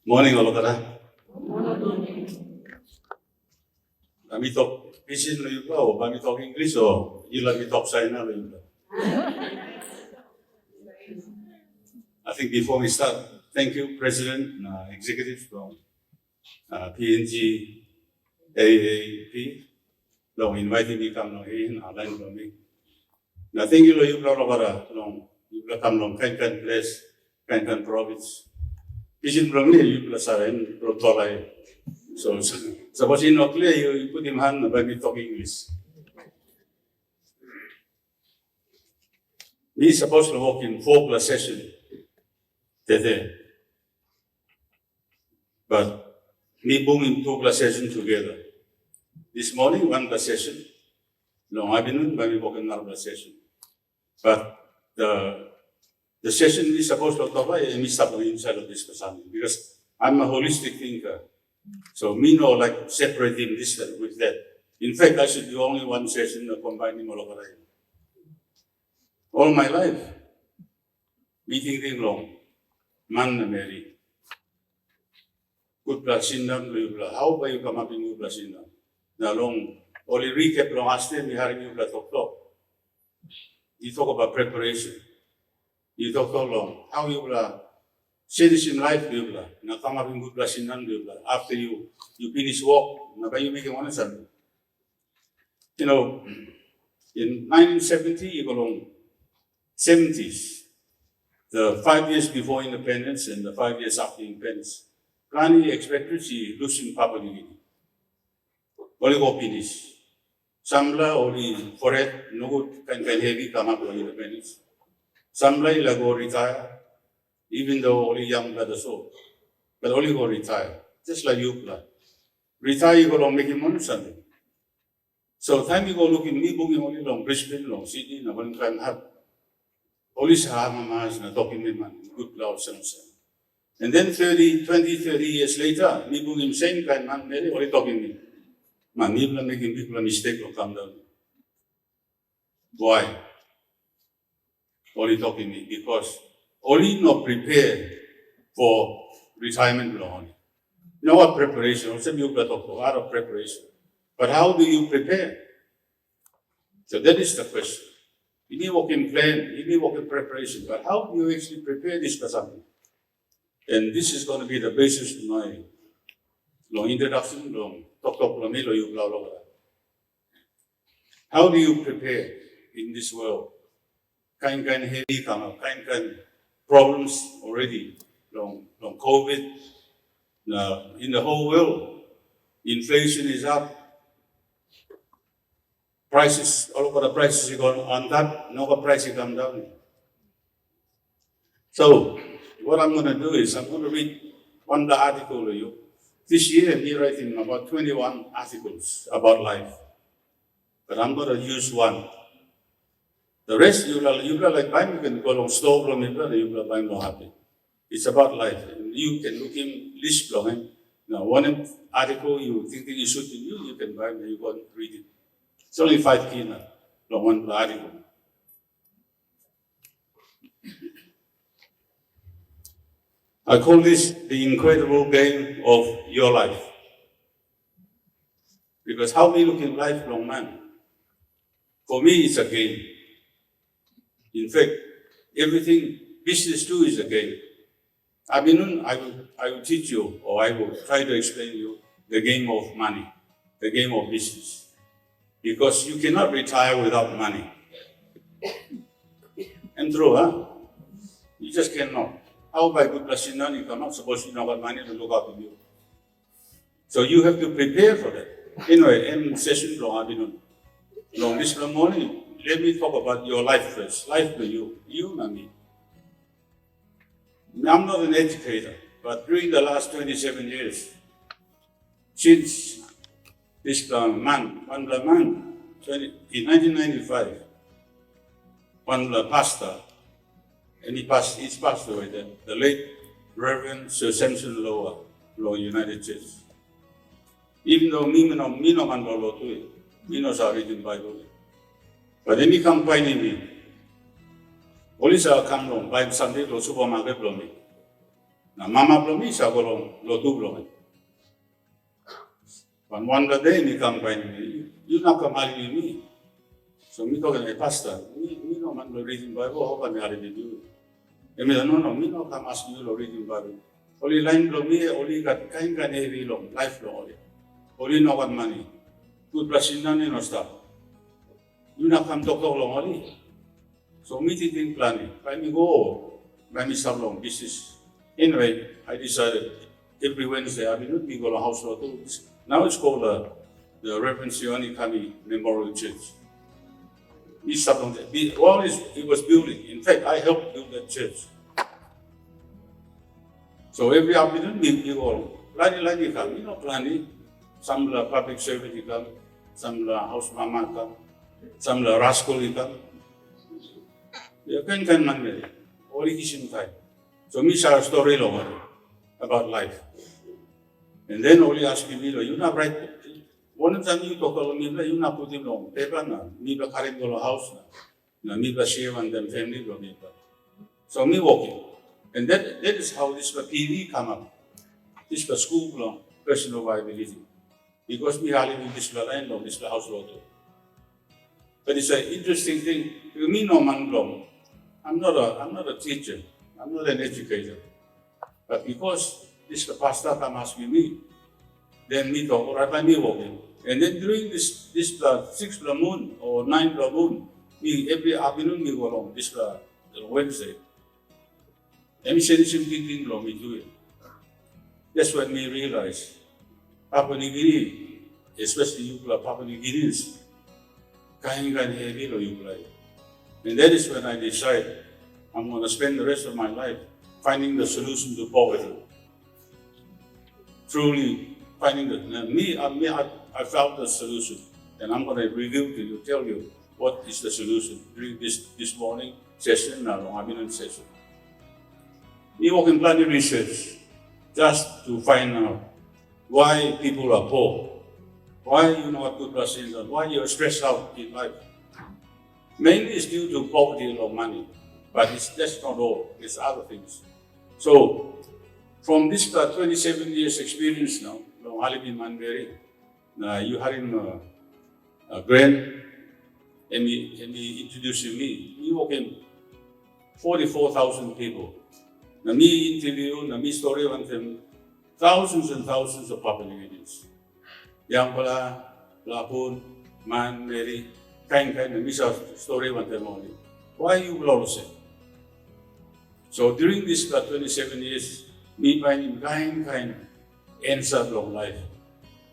Morning, Olokara. Kami talk Pisin lo yun o kami talk English o you let me talk China lo yun. I think before we start, thank you, President, Executive from PNG AAP, long inviting me come in, align from me. Now, thank you, you long you come long kind place, kind province. Pisin from me, you plus are in Protolai. So, suppose in not clear, you put him hand by me talk English. We supposed to walk in 4+ session today. But we boom in 2+ session together. This morning, 1+ session. Long afternoon, but we walk in another session. But the session we supposed to talk about is me stop inside of this person because I'm a holistic thinker. So me know like separating this with that. In fact, I should do only one session combining all of it. All my life, we thinking long, man and Mary. Good plasinam, how about you come up in good plasinam? Now long, only recap long astem, we had a new talk. You talk about preparation. You talk so long, how you will citizen life, now come up in good plasinam, after you finish work, now you make one something. You know, in 1970, you go along 70s, the 5 years before independence and the 5 years after independence, planning expectancy losing Papua New Guinea. Only go finish. Samla only for it, no good can heavy come up with independence. Samla will go retire, even though only young blood so, but only go retire, just like you plan. Retire, you go long making money something. So time you go looking, me booking only long Brisbane, long Sydney, na one time have. Only Sahamamas na talking me man, good cloud sunset. And then 30 years later, me booking same kind man, only talking me. Man, people are making people a mistake or come down. Why? Only talking me because only not prepared for retirement loan. You know what preparation? Also, you got a lot of preparation. But how do you prepare? So that is the question. You need working plan, you need working preparation, but how do you actually prepare this for something? And this is going to be the basis of my long introduction, long talk. How do you prepare in this world? Kind heavy come up, kind problems already, long COVID. Now, in the whole world, inflation is up. Prices, all of the prices are going on that, no price come down. So, what I'm going to do is I'm going to read one article to you. This year, I'm writing about 21 articles about life. But I'm going to use one. The rest, you will like buying, you can go on store from it, you will buy more happy. It's about life. You can look in list from him. Now, one article you think you should in you can buy it, you go and read it. It's only 5 kina, one article. I call this the incredible game of your life. Because how we look in life, long man, for me it's a game. In fact, everything business too is a game. I will teach you, or I will try to explain to you the game of money, the game of business. Because you cannot retire without money. And true, huh? You just cannot. How by good placinan you cannot suppose you know what money to look out to you. So you have to prepare for that. Anyway, session long this morning, let me talk about your life first. Life to you and me. I'm not an educator, but during the last 27 years, since this man, in 1995, one pastor, and he's passed away, the late Reverend Sir Samson Lower, United States. Even though me no man lolo too, me no sa reading Bible. But then he come finding me. Only sa come long, by Sunday lo supermarket lo me. Na mama belum bisa kalau lotu belum. One day me come by me, you not come out with me. So me talking to pastor, me no man reading Bible, how can me have to do? And me no, me no come ask you reading Bible. Only line belum me, only got kind heavy long, life long. Only no got money. Good blessing none no stuff. You not come talk long only. So me thinking planning. Let me go, let me start long business. Anyway, I decided every Wednesday I will not be going to house or two. Now it's called the Reverend Sioni Kami Memorial Church. We start on that. Well, it was building. In fact, I helped build that church. So every afternoon we go, lagi come, planning. Some public service come, some house mama come, some rascal come. You can man all the time. So me share a story long about life. And then only asking me, you not right. One time you talk about me, you not put him long. Paper na, me ba karin go house na, me ba share and then family go me ba. So me walking. And that is how this PV come up. This was school long, personal viability. Because we are living this line long, this house lot. But it's an interesting thing. Me no man long. I'm not a teacher. I'm not an educator. But because this pastor come asking me, then me talk, right by me walking. And then during this 6th moon or 9th moon, me every afternoon me go along this Wednesday. And me say the same thing long, me do it. That's when me realize Papua New Guinea, especially you Papua New Guineans, kind heavy lo you play. And that is when I decide I'm going to spend the rest of my life finding the solution to poverty. Truly finding I found the solution, and I'm going to reveal to you, tell you what is the solution during this morning session, Long Abinant session. We work in planning research just to find out why people are poor, why you not good blessings, and why you're stressed out in life. Mainly it's due to poverty or money, but that's not all, it's other things. So, from this 27 years experience now, Halibin Manberi, you had him Grant, and he introducing me. We walk in 44,000 people. Now me interview, now me story on them, thousands and thousands of Papua New Guineans. Yang pala, Lapun, Man, Mary, kind, and me story on them only. Why you will say? So during this 27 years, me finding kind answer long life.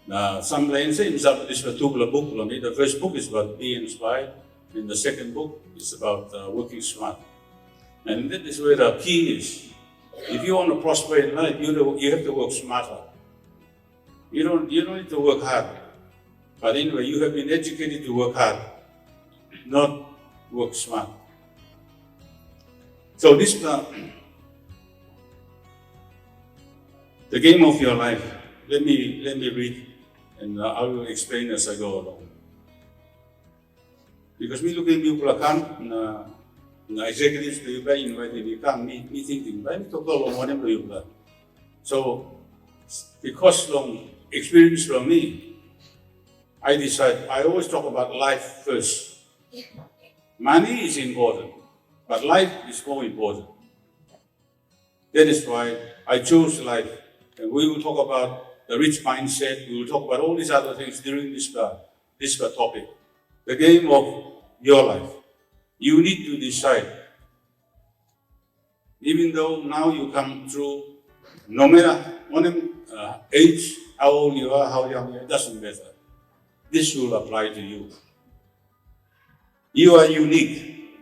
Now some lines say this was two book. The first book is about being inspired, and the second book is about working smart. And that is where the key is. If you want to prosper in life, you have to work smarter. You don't need to work hard. But anyway, you have been educated to work hard, not work smart. So this the game of your life. Let me read, and I will explain as I go along. Because me looking people come na executives to you by inviting me come me thinking by me talk along one of you. So because long experience from me, I decide I always talk about life first. Money is important, but life is more important. That is why I chose life. And we will talk about the rich mindset. We will talk about all these other things during this topic. The game of your life. You need to decide. Even though now you come through, no matter what age, how old you are, how young you are, it doesn't matter. This will apply to you. You are unique.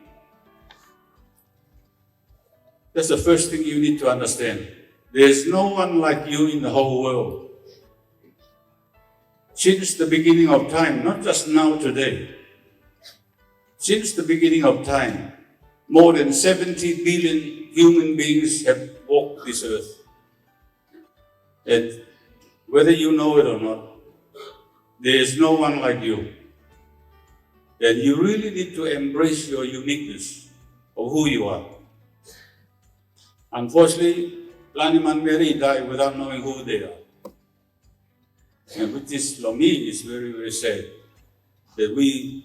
That's the first thing you need to understand. There's no one like you in the whole world. Since the beginning of time, not just now today, since the beginning of time, more than 70 billion human beings have walked this earth. And whether you know it or not, there is no one like you. And you really need to embrace your uniqueness of who you are. Unfortunately, Planiman Mary die without knowing who they are. And which is, for me, is very, very sad. That we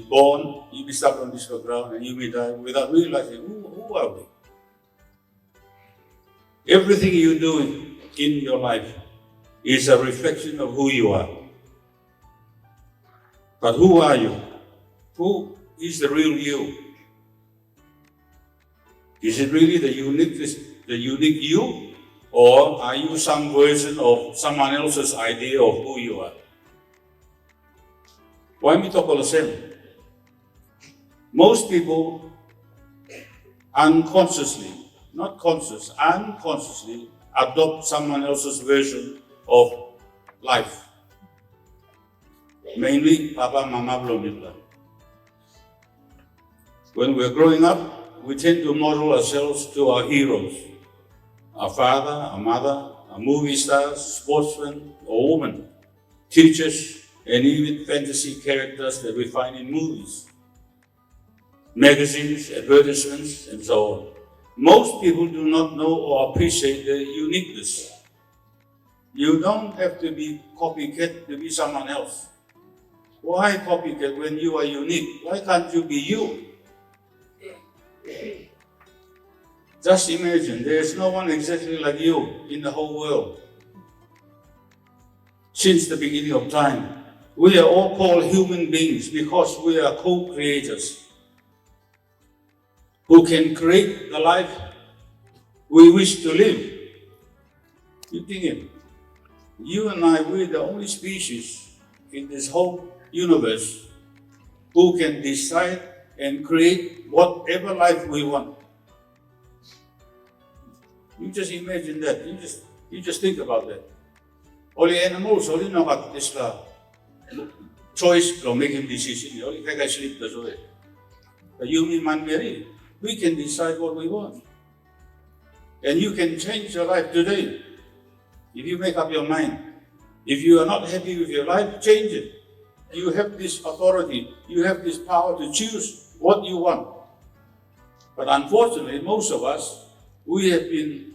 born, you be stuck on this ground, and you may die without realizing who are we. Everything you do in your life is a reflection of who you are. But who are you? Who is the real you? Is it really the unique you? Or are you some version of someone else's idea of who you are? Why me talk all the same? Most people unconsciously, not conscious, unconsciously adopt someone else's version of life. Mainly, Papa, Mama, Blomibla. When we're growing up, we tend to model ourselves to our heroes. Our father, our mother, our movie stars, sportsmen or women, teachers, and even fantasy characters that we find in movies, magazines, advertisements, and so on. Most people do not know or appreciate the uniqueness. You don't have to be copycat to be someone else. Why copycat when you are unique? Why can't you be you? Just imagine, there is no one exactly like you in the whole world. Since the beginning of time, we are all called human beings because we are co-creators who can create the life we wish to live. You think it? You and I, we're the only species in this whole universe who can decide and create whatever life we want. You just imagine that. You just think about that. Only animals, only no got this choice from making decision. Only can sleep the way. But you, me, man, Mary, we can decide what we want, and you can change your life today if you make up your mind. If you are not happy with your life, change it. You have this authority. You have this power to choose what you want. But unfortunately, most of us, we have been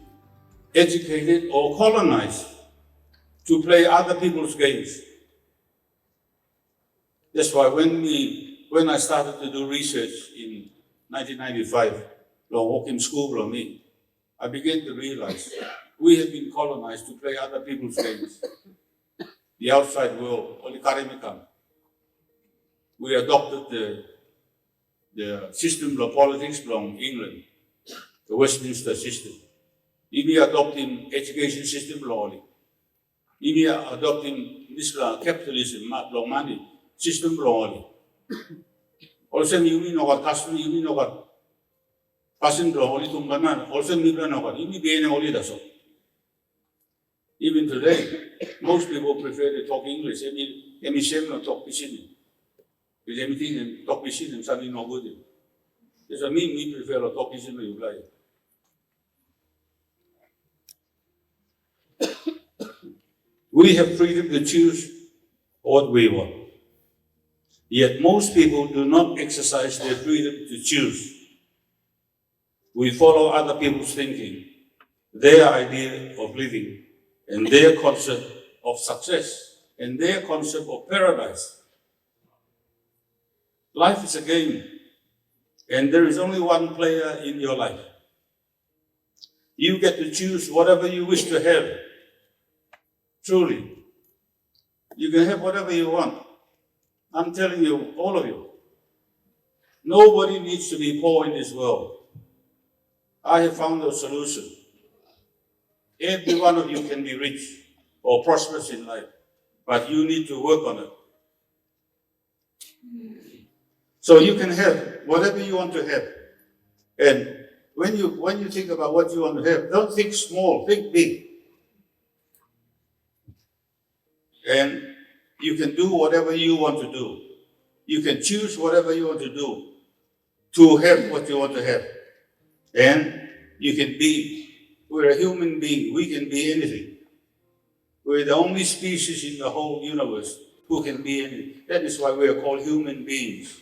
educated or colonized to play other people's games. That's why when I started to do research in 1995, walking school from me, I began to realize we have been colonized to play other people's games. The outside world, or the Karimikam. We adopted the system of politics from England, the Westminster system. We adopting education system lawly. We adopting this capitalism, long money system lawly. Also, you mean no custom, you mean no custom lawly to banana. Also, you mean no you mean being only that's all. Even today, most people prefer to talk English. Any shame not talk Pisin. Because everything talk Pisin and something no good. There's a me prefer to talk Pisin when you play. We have freedom to choose what we want. Yet most people do not exercise their freedom to choose. We follow other people's thinking, their idea of living, and their concept of success, and their concept of paradise. Life is a game, and there is only one player in your life. You get to choose whatever you wish to have. Truly. You can have whatever you want. I'm telling you, all of you. Nobody needs to be poor in this world. I have found a solution. Every one of you can be rich or prosperous in life, but you need to work on it. So you can have whatever you want to have. And when you think about what you want to have, don't think small, think big. And you can do whatever you want to do. You can choose whatever you want to do to have what you want to have. And you can be, we're a human being, we can be anything. We're the only species in the whole universe who can be anything. That is why we are called human beings.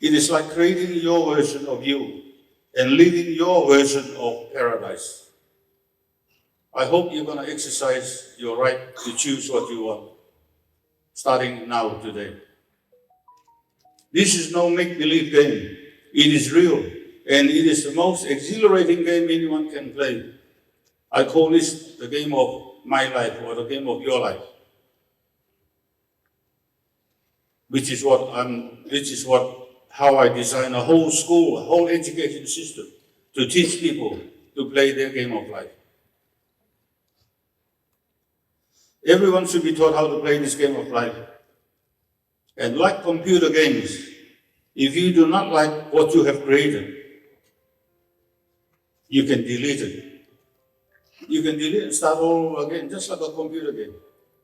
It is like creating your version of you and living your version of paradise. I hope you're going to exercise your right to choose what you want, starting now today. This is no make-believe game. It is real, and it is the most exhilarating game anyone can play. I call this the game of my life or the game of your life, which is how I design a whole school, a whole education system to teach people to play their game of life. Everyone should be taught how to play this game of life. And like computer games, if you do not like what you have created, you can delete it. You can delete and start all over again, just like a computer game.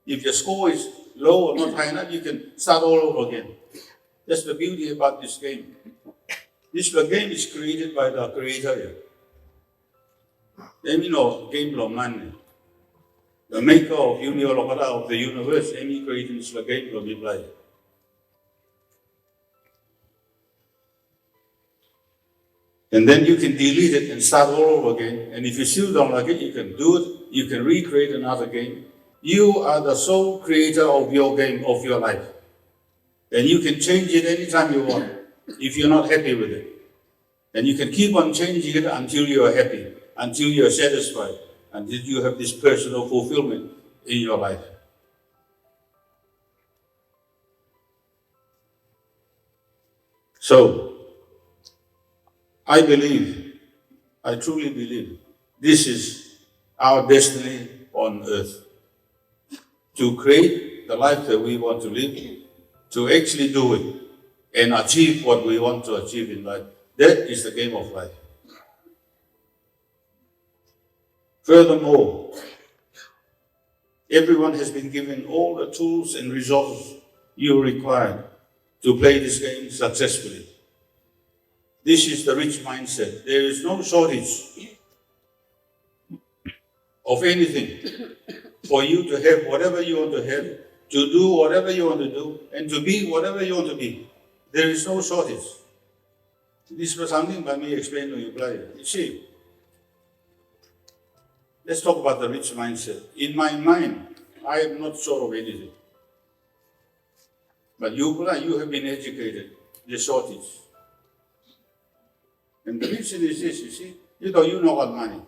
If your score is low or not high enough, you can start all over again. That's the beauty about this game. This game is created by the creator. Game lo man. The maker of of the universe, any creating this game will be played. And then you can delete it and start all over again. And if you still don't like it, you can do it. You can recreate another game. You are the sole creator of your game, of your life. And you can change it anytime you want, if you're not happy with it. And you can keep on changing it until you are happy, until you are satisfied, until you have this personal fulfillment in your life. So, I truly believe, this is our destiny on earth. To create the life that we want to live, to actually do it, and achieve what we want to achieve in life. That is the game of life. Furthermore, everyone has been given all the tools and resources you require to play this game successfully. This is the rich mindset. There is no shortage of anything for you to have whatever you want to have, to do whatever you want to do, and to be whatever you want to be. There is no shortage. This was something by me explained to you earlier. You see, let's talk about the rich mindset. In my mind, I am not sure of anything. But you have been educated. There's shortage. And the reason is this, you see, you know got money.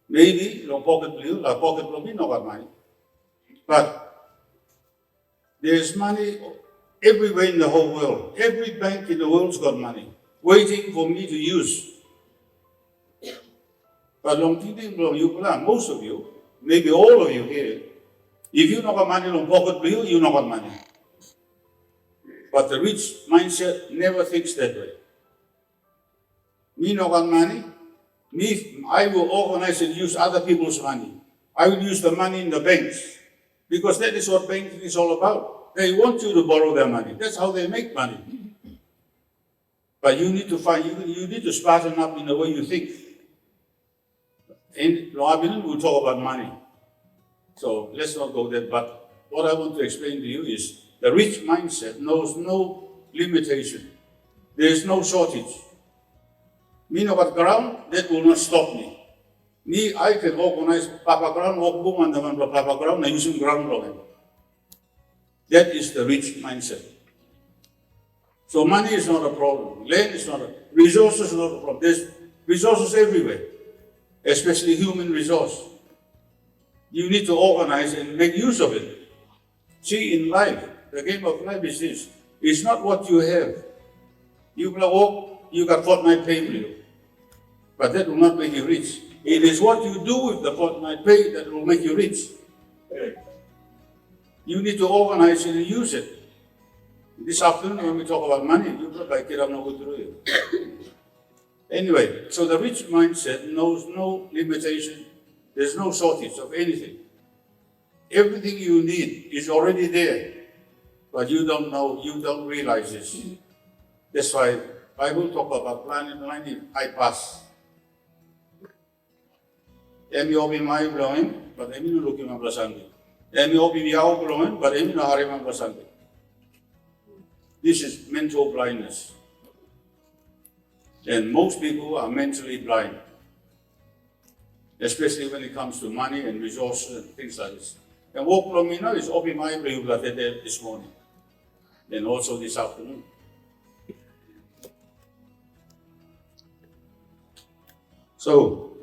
Maybe long pocket blue, like pocket blue, no got money. But there's money everywhere in the whole world. Every bank in the world's got money, waiting for me to use. But most of you, maybe all of you here, if you not got money long pocket blue, you not got money. But the rich mindset never thinks that way. Me no got money. I will organize and use other people's money. I will use the money in the banks. Because that is what banking is all about. They want you to borrow their money. That's how they make money. But you need to smarten up in the way you think. And we'll talk about money. So let's not go there. But what I want to explain to you is the rich mindset knows no limitation. There is no shortage. Me no got ground, that will not stop me. I can organize Papa ground, walk boom and the Papa ground, and using ground blowing. That is the rich mindset. So money is not a problem. Land is not resources is not a problem. There's resources everywhere, especially human resource. You need to organize and make use of it. See, in life, the game of life is this. It's not what you have. You got fortnight pay bill. But that will not make you rich. It is what you do with the fortnight pay that will make you rich. You need to organize it and use it. This afternoon, when we talk about money, you look like it, I'm not going through it. Anyway, so the rich mindset knows no limitation. There's no shortage of anything. Everything you need is already there. But you don't know, you don't realize this. That's why I will talk about planet 90 high pass. Emi obi mai blowing, but emi no looking at Blasandi. Emi obi yao blowing, but emi no harim Blasandi. This is mental blindness. And most people are mentally blind, especially when it comes to money and resources and things like this. And what Plomina is open my this morning and also this afternoon. So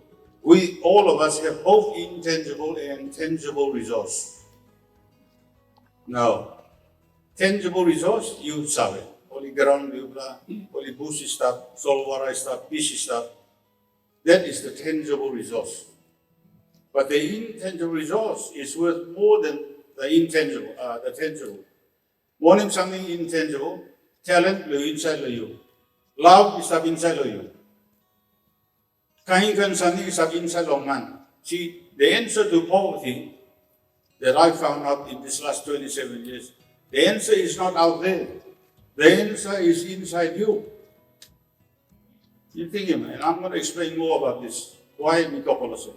we, all of us, have both intangible and tangible resource. Now, tangible resource, you sabe. Only ground, only bush stuff, saltwater stuff, fish stuff. That is the tangible resource. But the intangible resource is worth more than the intangible, the tangible. Wanting something intangible, talent is inside of you. Love is up inside of you. Kind something is up inside of man. See, the answer to poverty that I found out in this last 27 years, the answer is not out there. The answer is inside you. You think, and I'm going to explain more about this. Why Mitopolise?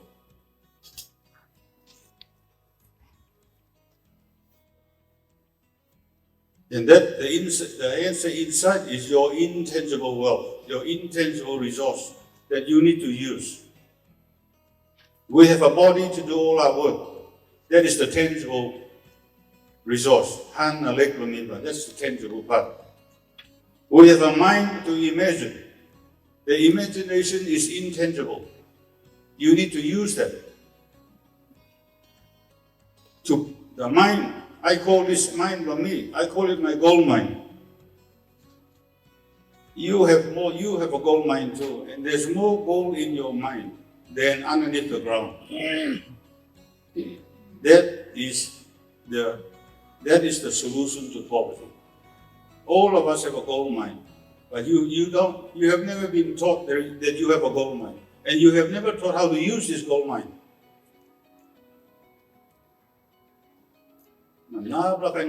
And that the answer inside is your intangible wealth, your intangible resource that you need to use. We have a body to do all our work. That is the tangible resource. That's the tangible part. We have a mind to imagine. The imagination is intangible. You need to use that. To the mind, I call this mind for me. I call it my gold mine. You have a gold mine too, and there's more gold in your mind than underneath the ground. That is the solution to poverty. All of us have a gold mine, but you have never been taught that you have a gold mine, and you have never taught how to use this gold mine.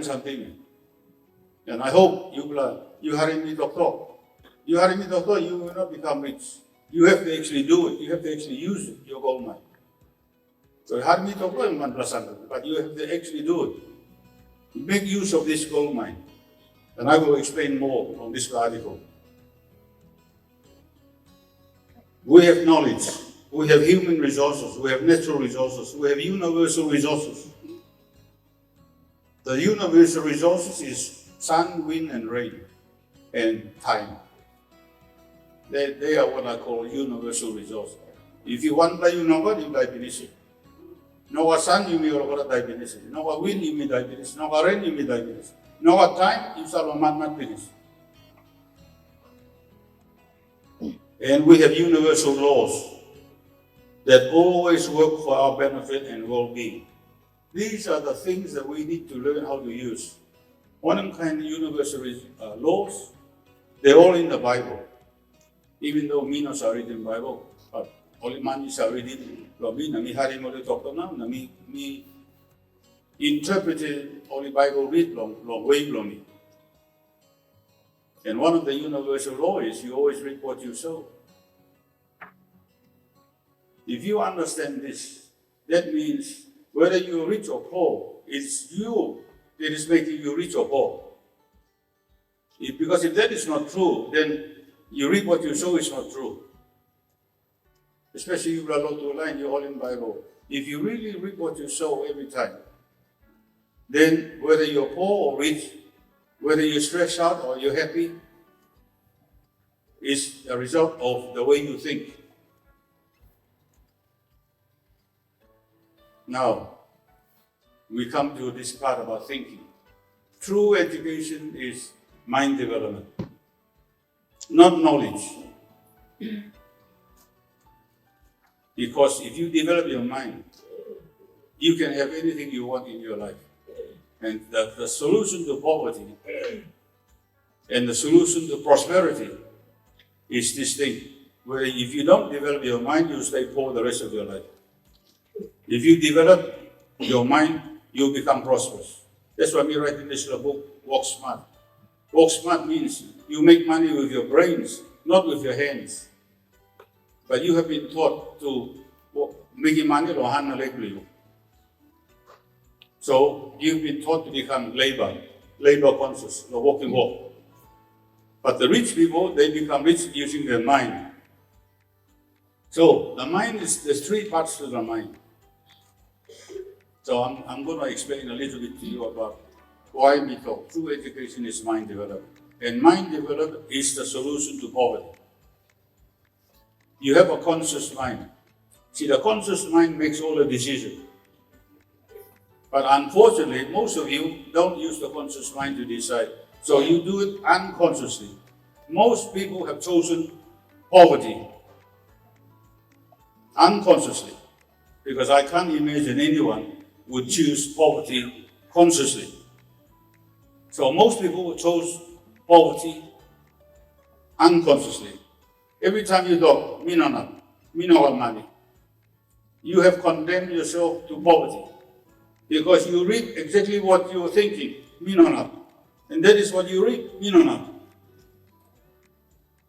Something, and I hope you hearing me talk. You hearing me talk, you will not become rich. You have to actually do it. You have to actually use it, your gold mine. So hearing me talk, but you have to actually do it. Make use of this gold mine. And I will explain more on this article. We have knowledge. We have human resources. We have natural resources. We have universal resources. The universal resources is sun, wind, and rain, and time. They are what I call universal resources. If you want to you know what, you die finish. No sun, you may die finish. No wind, you may die finish. No rain, you may die finish. No time, you shall not finish. And we have universal laws that always work for our benefit and well-being. These are the things that we need to learn how to use. One of kind of universal laws, they're all in the Bible. Even though Minos are written in the Bible, but only Manis are written in me interpreted only Bible read long way from me. And one of the universal laws is you always reap what you sow. If you understand this, that means whether you're rich or poor, it's you that is making you rich or poor. Because if that is not true, then you reap what you sow is not true. Especially if you are not to line, you're all in Bible. If you really reap what you sow every time, then whether you're poor or rich, whether you're stressed out or you're happy, is a result of the way you think. Now, we come to this part about thinking. True education is mind development, not knowledge. Because if you develop your mind, you can have anything you want in your life. And the solution to poverty and the solution to prosperity is this thing, where if you don't develop your mind, you stay poor the rest of your life. If you develop your mind, you'll become prosperous. That's why we write in this little book, Walk Smart. Walk Smart means you make money with your brains, not with your hands. But you have been taught to make money or hand you. So you've been taught to become labor conscious, the walking walk. But the rich people, they become rich using their mind. So the mind there's three parts to the mind. So I'm going to explain a little bit to you about why we talk true education is mind development. And mind development is the solution to poverty. You have a conscious mind. See, the conscious mind makes all the decisions. But unfortunately, most of you don't use the conscious mind to decide. So you do it unconsciously. Most people have chosen poverty unconsciously, because I can't imagine anyone would choose poverty consciously. So most people chose poverty unconsciously. Every time you talk, minona money, you have condemned yourself to poverty because you read exactly what you're thinking, minona. And that is what you read, minona.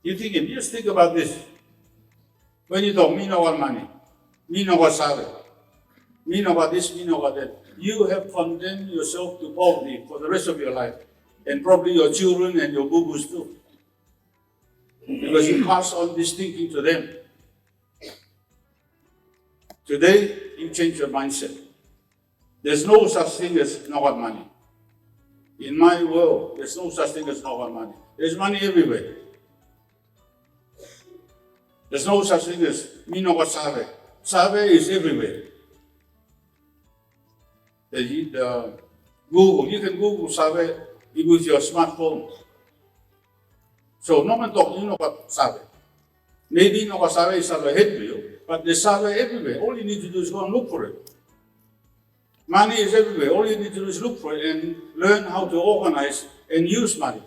You just think about this. When you talk, minona money, minona salary, minona this, minona that, you have condemned yourself to poverty for the rest of your life. And probably your children and your boo-boos too. Because you pass on this thinking to them. Today, you change your mindset. There's no such thing as not got money. In my world, there's no such thing as not got money. There's money everywhere. There's no such thing as me no got save. Save is everywhere. Google, you can Google save with your smartphone. So no one talk, you know what save. Maybe no got save is ahead of you, but there's save everywhere. All you need to do is go and look for it. Money is everywhere. All you need to do is look for it and learn how to organize and use money.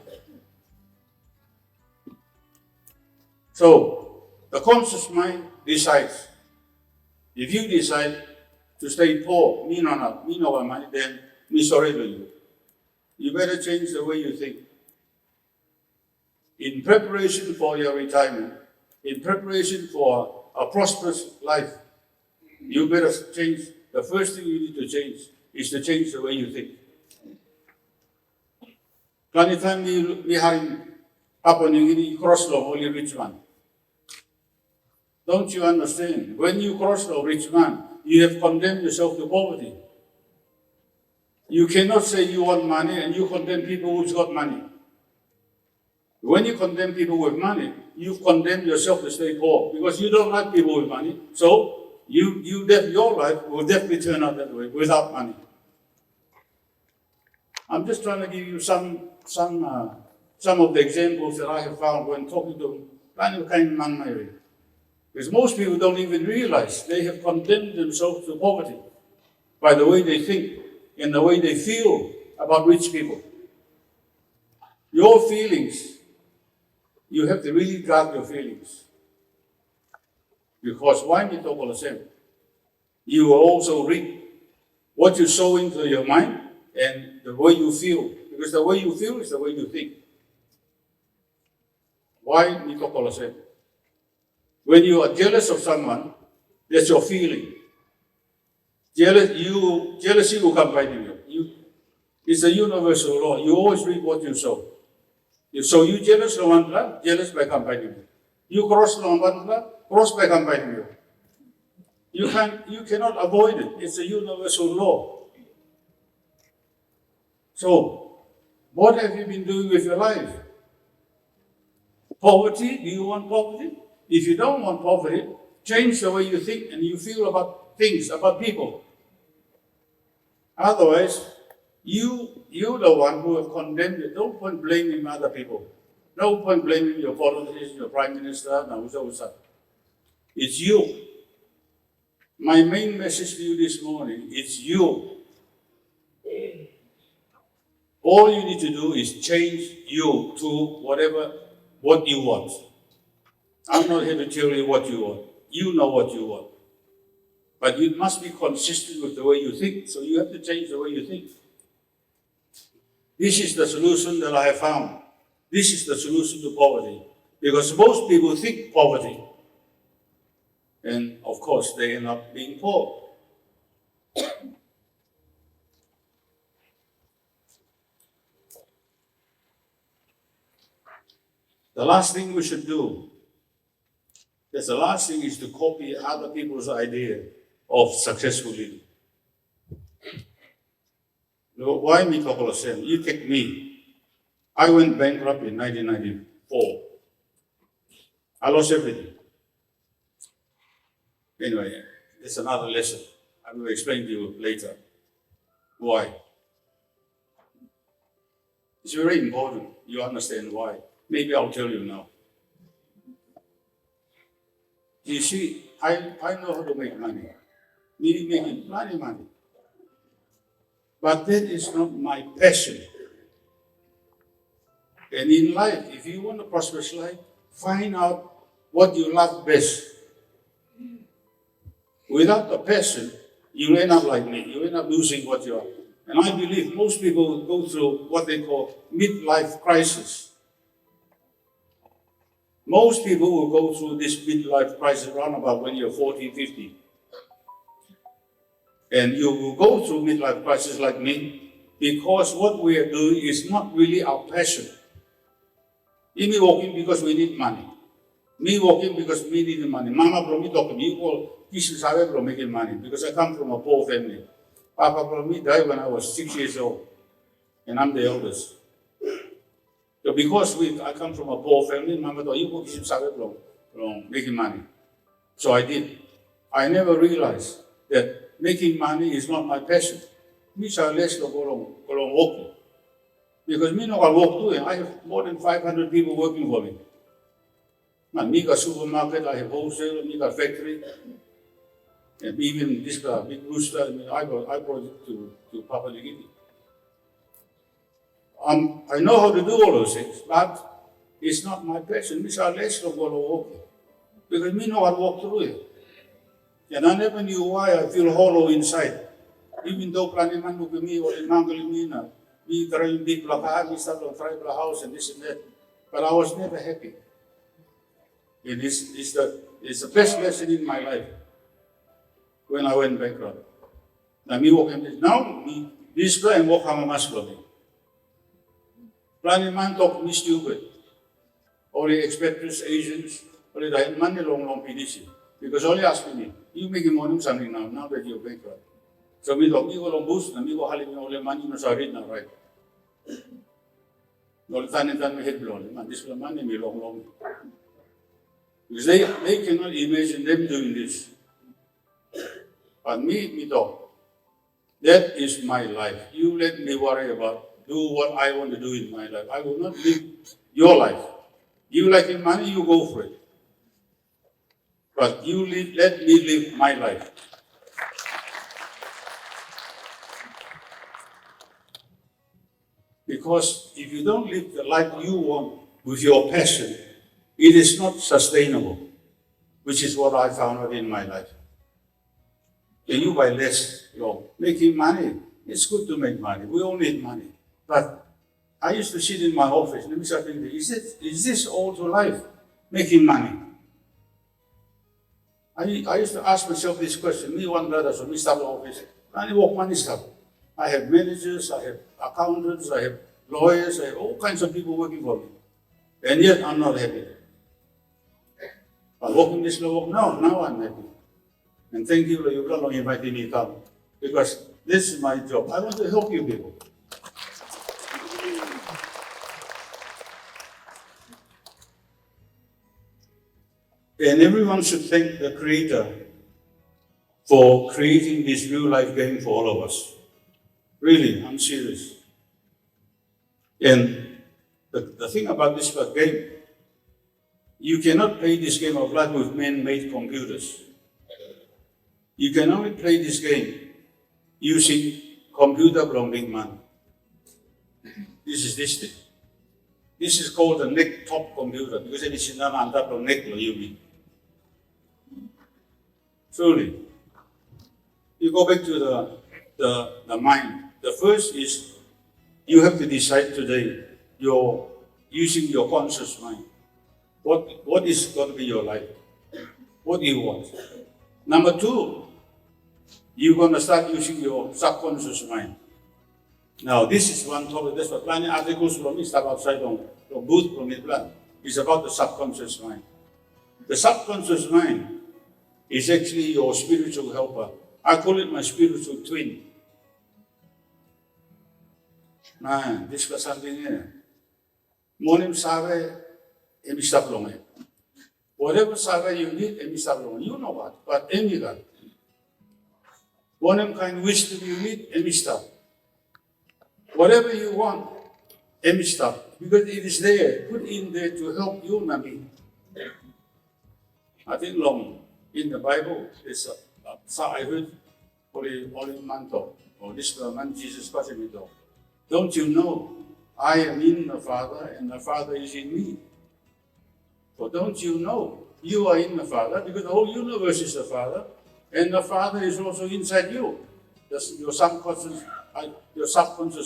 So, the conscious mind decides. If you decide to stay poor, me no money, then me sorry to you. You better change the way you think. In preparation for your retirement, in preparation for a prosperous life, you better change. The first thing you need to change is to change the way you think. Anytime we have Papua New Guinea cross law, only rich man. Don't you understand? When you cross law, rich man, you have condemned yourself to poverty. You cannot say you want money and you condemn people who've got money. When you condemn people with money, you've condemned yourself to stay poor because you don't like people with money. So your life will definitely turn out that way without money. I'm just trying to give you some of the examples that I have found when talking to man. Because most people don't even realize they have condemned themselves to poverty by the way they think and the way they feel about rich people. Your feelings, you have to really guard your feelings. Because why me talk all the same? You will also read what you sow into your mind and the way you feel. Because the way you feel is the way you think. Why me talk all the same? When you are jealous of someone, that's your feeling. Jealousy will come by you. It's a universal law. You always reap what you sow. So you jealous of one, jealous by combining you. You cross one, cross by combining you. You cannot avoid it. It's a universal law. So, what have you been doing with your life? Poverty? Do you want poverty? If you don't want poverty, change the way you think and you feel about things, about people. Otherwise, you're the one who have condemned it. No point blaming other people. No point blaming your politicians, your prime minister, it's you. My main message to you this morning, it's you. All you need to do is change you to what you want. I'm not here to tell you what you want. You know what you want. But you must be consistent with the way you think, so you have to change the way you think. This is the solution that I have found. This is the solution to poverty. Because most people think poverty. And of course, they end up being poor. The last thing we should do, the last thing is to copy other people's idea of successful living. Why me talk about the same? You take me. I went bankrupt in 1994. I lost everything. Anyway, it's another lesson. I will explain to you later why. It's very important you understand why. Maybe I'll tell you now. You see, I know how to make money. Me making plenty of money. But that is not my passion. And in life, if you want a prosperous life, find out what you love best. Without a passion, you end up like me. You end up losing what you are. And I believe most people will go through what they call midlife crisis. Most people will go through this midlife crisis around about when you're 40, 50. And you will go through midlife crisis like me because what we are doing is not really our passion. Me working because we need money. Me working because we need money. Mama bro me talk to me, you bro making money because I come from a poor family. Papa bro me died when I was 6 years old, and I'm the eldest. So because I come from a poor family, Mama told you bro making money. So I did. I never realized that making money is not my passion. Me shall less go along walking. Because me no I walk too, and I have more than 500 people working for me. Man, me got supermarket, I have wholesale, me got factory, and even this big rooster, I brought it to Papua New Guinea. I know how to do all those things, but it's not my passion. Me shall less go along walking. Because me know I walk through it. And I never knew why I feel hollow inside. Even though planning man look at me or in Mangalimina, me driving big plaka, me start on tribal house and this and that. But I was never happy. And it's the best lesson in my life when I went bankrupt. Now me walking this. Now me this plan walk on my me. Planning man talk me stupid. Only expatriates, Asians, only the money long PDC. Because only asking me, you making money something now that you're bankrupt. So me talk, me go long boost, and me go haling only money no sorry now, right? No time me head blown, man, this money me long. Because they cannot imagine them doing this. But me talk, that is my life. You let me worry about, do what I want to do in my life. I will not live your life. You like in money, you go for it. But you let me live my life. Because if you don't live the life you want with your passion, it is not sustainable, which is what I found out in my life. And you buy less, making money. It's good to make money. We all need money. But I used to sit in my office and start thinking, is this all to life? Making money. I used to ask myself this question. Me, one brother, so me start the office. I work money stuff. I have managers, I have accountants, I have lawyers, I have all kinds of people working for me. And yet I'm not happy. I work in this work now I'm happy. And thank you, you don't invite me to come. Because this is my job. I want to help you people. And everyone should thank the Creator for creating this real life game for all of us. Really, I'm serious. And the thing about this game, you cannot play this game of life with man-made computers. You can only play this game using computer from big man. This is this thing. This is called the neck top computer because it is not on top of neck, you mean. Truly. You go back to the mind. The first is you have to decide today, you're using your conscious mind. What is going to be your life? What do you want? Number two, you're going to start using your subconscious mind. Now, this is one topic. That's what planning articles from me start outside on the booth from me plan. is about the subconscious mind. The subconscious mind is actually your spiritual helper. I call it my spiritual twin. Nah, this was something here. Monim sabe, emi sablong. Whatever sabe you need, emi sablong. You know what, but emi God. Whatever kind of wisdom you need, emi stop. Whatever you want, emi stop. Because it is there, put in there to help you, Nabi. I think long in the Bible, it's I heard only man talk, or this man Jesus Christ talk. Don't you know, I am in the Father, and the Father is in me. So don't you know, you are in the Father, because the whole universe is the Father, and the Father is also inside you. Your subconscious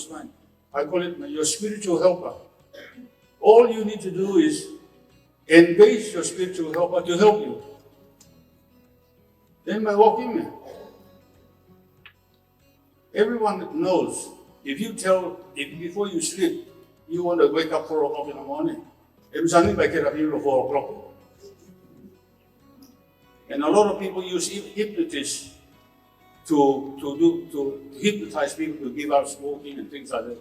mind. I call it your spiritual helper. All you need to do is engage your spiritual helper to help you. Then by walking there. Everyone knows, if before you sleep, you want to wake up 4 o'clock in the morning, every by get up here at 4 o'clock. And a lot of people use hypnotists to hypnotize people to give up smoking and things like that.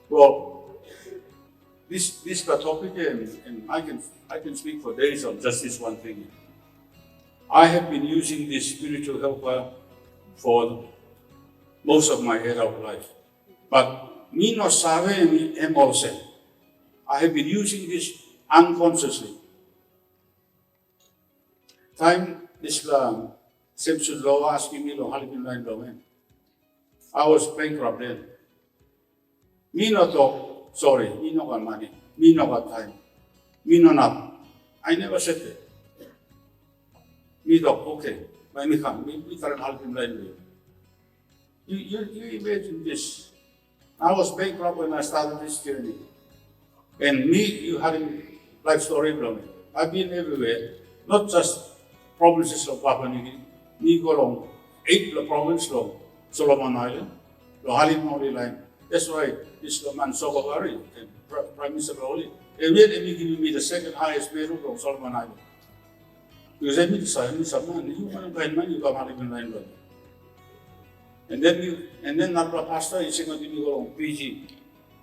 Well, this topic, and I can speak for days on just this one thing. I have been using this spiritual helper for most of my adult life. But me no sabe me am also. I have been using this unconsciously. Time this Simpson Stoa Scheme lo halipin line lo men. I was bankrupt then. Me no talk, sorry, me no got money, me no got time, me no not. I never said that. Me talk, okay, me come, me try to help him line. You imagine this. I was bankrupt when I started this journey. And me, you having life story from me. I've been everywhere, not just provinces of Papua New Guinea. Me go along 8 provinces long, Solomon Island, the Halimori line. That's why this man Sobagari, Prime Minister Rowley, and yet he gave me the second highest payroll from Solomon Island. Because I mean, someone, you want to buy money, you come out in line. And then our pastor is going to go on PG.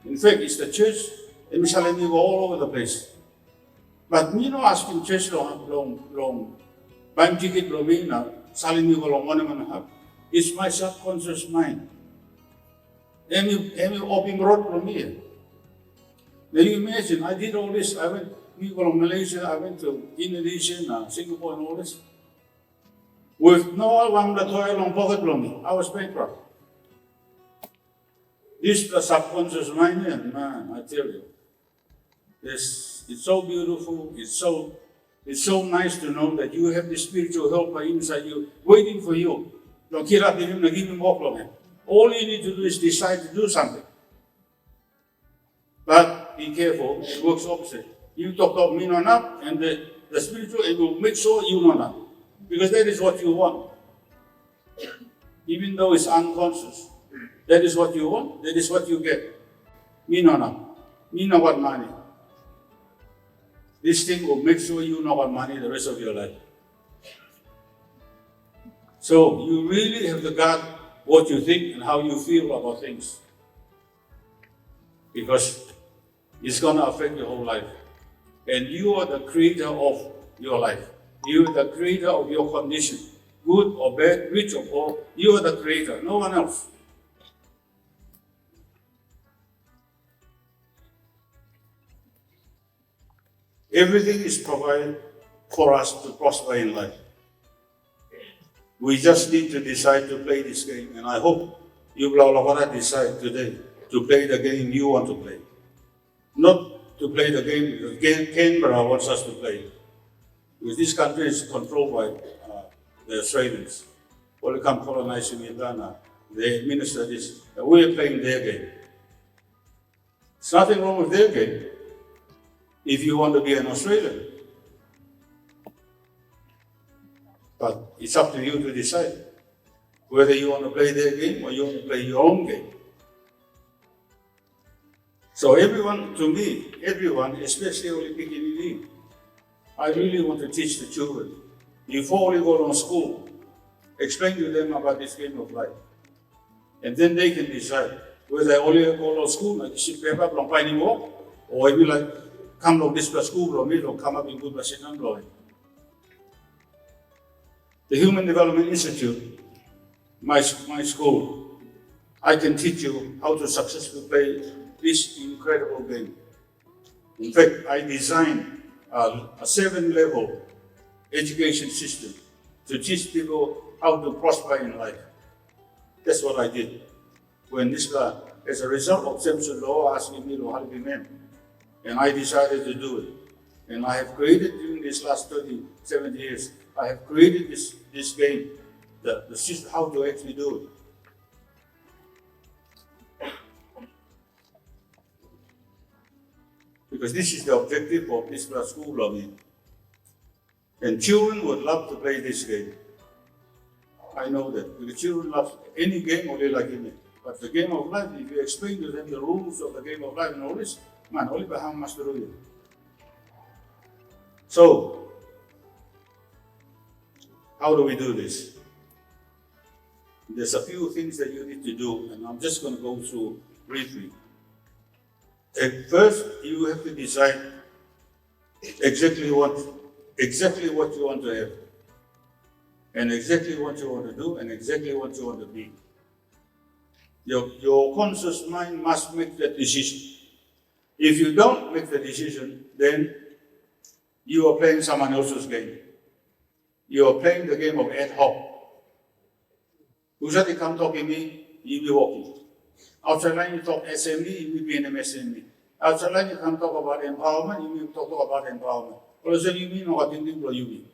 In fact, it's the church, and we shall go all over the place. But me no asking church long, buying ticket long now, selling you along 1.5. It's my subconscious mind. And you open road from here. Now you imagine, I did all this. I went to Malaysia, I went to Indonesia, Singapore, and all this. With no one that toy along pocket from me. I was bankrupt. This is the subconscious mind, and man, I tell you, it's so beautiful. It's so nice to know that you have the spiritual helper inside you, waiting for you. Don't get up to him and give him walk long. All you need to do is decide to do something. But be careful, it works opposite. You talk about me not up, and the spiritual, it will make sure you not up. Because that is what you want. Even though it's unconscious. That is what you want, that is what you get. Me not up. Me not want money. This thing will make sure you not want money the rest of your life. So you really have to guard what you think and how you feel about things. Because it's going to affect your whole life. And you are the creator of your life. You are the creator of your condition. Good or bad, rich or poor, you are the creator, no one else. Everything is provided for us to prosper in life. We just need to decide to play this game, and I hope you will decide today to play the game you want to play. Not to play the game because Canberra wants us to play. Because this country is controlled by the Australians. When they come colonizing Uganda, they administer this. We're playing their game. There's nothing wrong with their game if you want to be an Australian. But it's up to you to decide whether you want to play their game or you want to play your own game. So everyone, to me, everyone, especially only beginning, I really want to teach the children. Before they go to school, explain to them about this game of life. And then they can decide whether they only go to school, like ship paper, long finding work, or maybe like come to this school, or maybe come up in good machine and employ. The Human Development Institute, my school, I can teach you how to successfully play this incredible game. In fact, I designed a 7-level education system to teach people how to prosper in life. That's what I did. When this guy, as a result of Samson Law asking me to help him, and I decided to do it. And I have created during these last 70 years, I have created this game, the system, how to actually do it. Because this is the objective of this school of it. And children would love to play this game. I know that. The children love any game or they like it. But the game of life, if you explain to them the rules of the game of life and all this, man, only by how much to do it. So, how do we do this? There's a few things that you need to do, and I'm just going to go through briefly. At first, you have to decide exactly what you want to have, and exactly what you want to do, and exactly what you want to be. Your conscious mind must make that decision. If you don't make the decision, then you are playing someone else's game. You are playing the game of ad hoc. Usually come talk to me, you be walking. Outside line you talk SME, you will be in SME. Outside line you come talk about empowerment, you will talk about empowerment. Also you mean what you mean.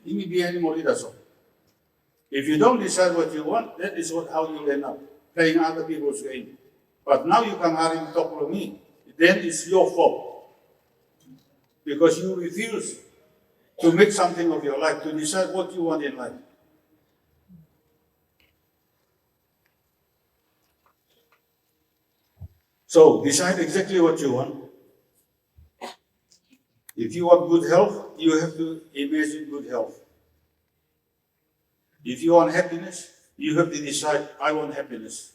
You may be any more leaders. If you don't decide what you want, that is how you end up playing other people's game. But now you come here and talk to me, then it's your fault. Because you refuse to make something of your life, to decide what you want in life. So decide exactly what you want. If you want good health, you have to imagine good health. If you want happiness, you have to decide, I want happiness.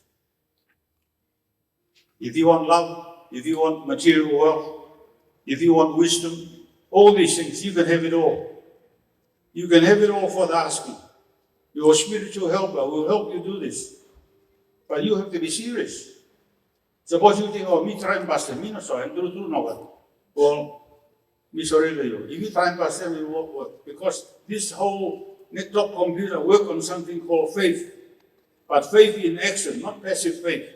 If you want love, if you want material wealth, if you want wisdom, all these things, you can have it all. You can have it all for the asking. Your spiritual helper will help you do this. But you have to be serious. Suppose you think, me trying pastor, me no so, and do no what. Well, me sorry you. If you trying pastor, me work. Because this whole network computer work on something called faith. But faith in action, not passive faith.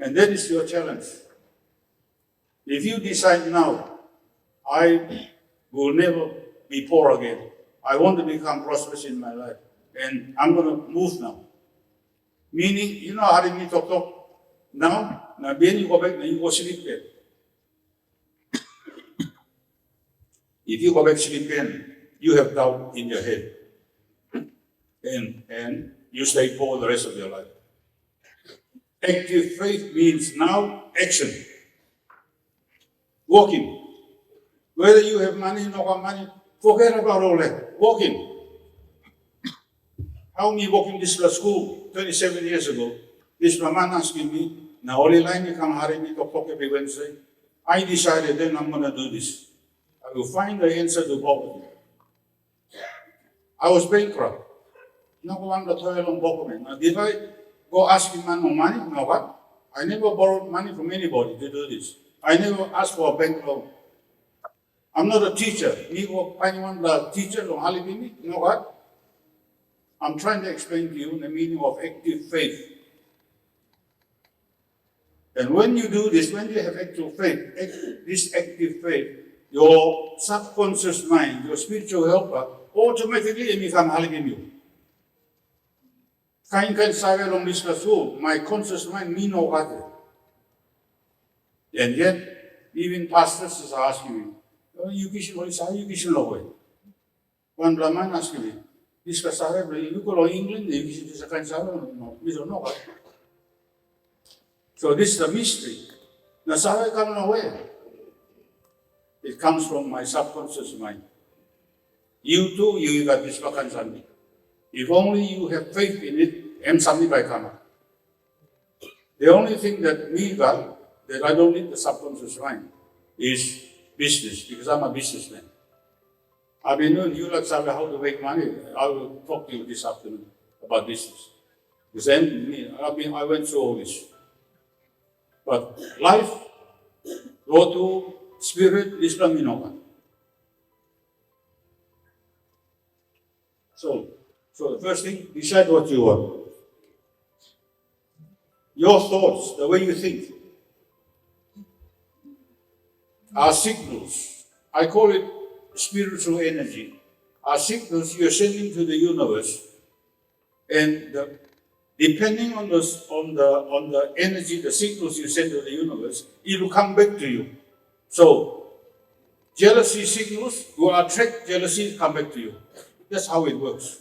And that is your challenge. If you decide now, I will never be poor again. I want to become prosperous in my life. And I'm going to move now. Meaning, you know how to me talk now? Now, then you go back, now you go sleep there. If you go back sleep in, you have doubt in your head. And you stay poor the rest of your life. Active faith means now action. Walking. Whether you have money, no have money, forget about all that. Walking. How me walking this school 27 years ago? This man asking me, now only line you come hurry me to talk every Wednesday. I decided then I'm gonna do this. I will find the answer to poverty. I was bankrupt. No one to toil on poverty. Now did I go asking man for money? No what? I never borrowed money from anybody to do this. I never asked for a bank loan. I'm not a teacher. Me go find one the teacher on Halibini. You know what? I'm trying to explain to you the meaning of active faith. And when you do this, when you have active faith, this active faith, your subconscious mind, your spiritual helper, automatically become Halibini. Kain sabi long this school, my conscious mind me no what. And yet, even pastors are asking me, you kishin only say you kishin low way. One Brahman asking me, this kasara, you go to England, you kishin this kain sabi no, we don't know what. So this is the mystery. Now, how I come aware? It comes from my subconscious mind. You too, you got this vacancy. If only you have faith in it, and something by come. The only thing that we got, that I don't need the subconscious mind, is business, because I'm a businessman. I've been knowing you like Sabe how to make money. I will talk to you this afternoon about business. Because I went through all this. But life, go to spirit, this one, So the first thing, decide what you want. Your thoughts, the way you think, are signals. I call it spiritual energy. Are signals you're sending to the universe, and depending on the energy, the signals you send to the universe, it will come back to you. So, jealousy signals, you attract jealousy, come back to you. That's how it works.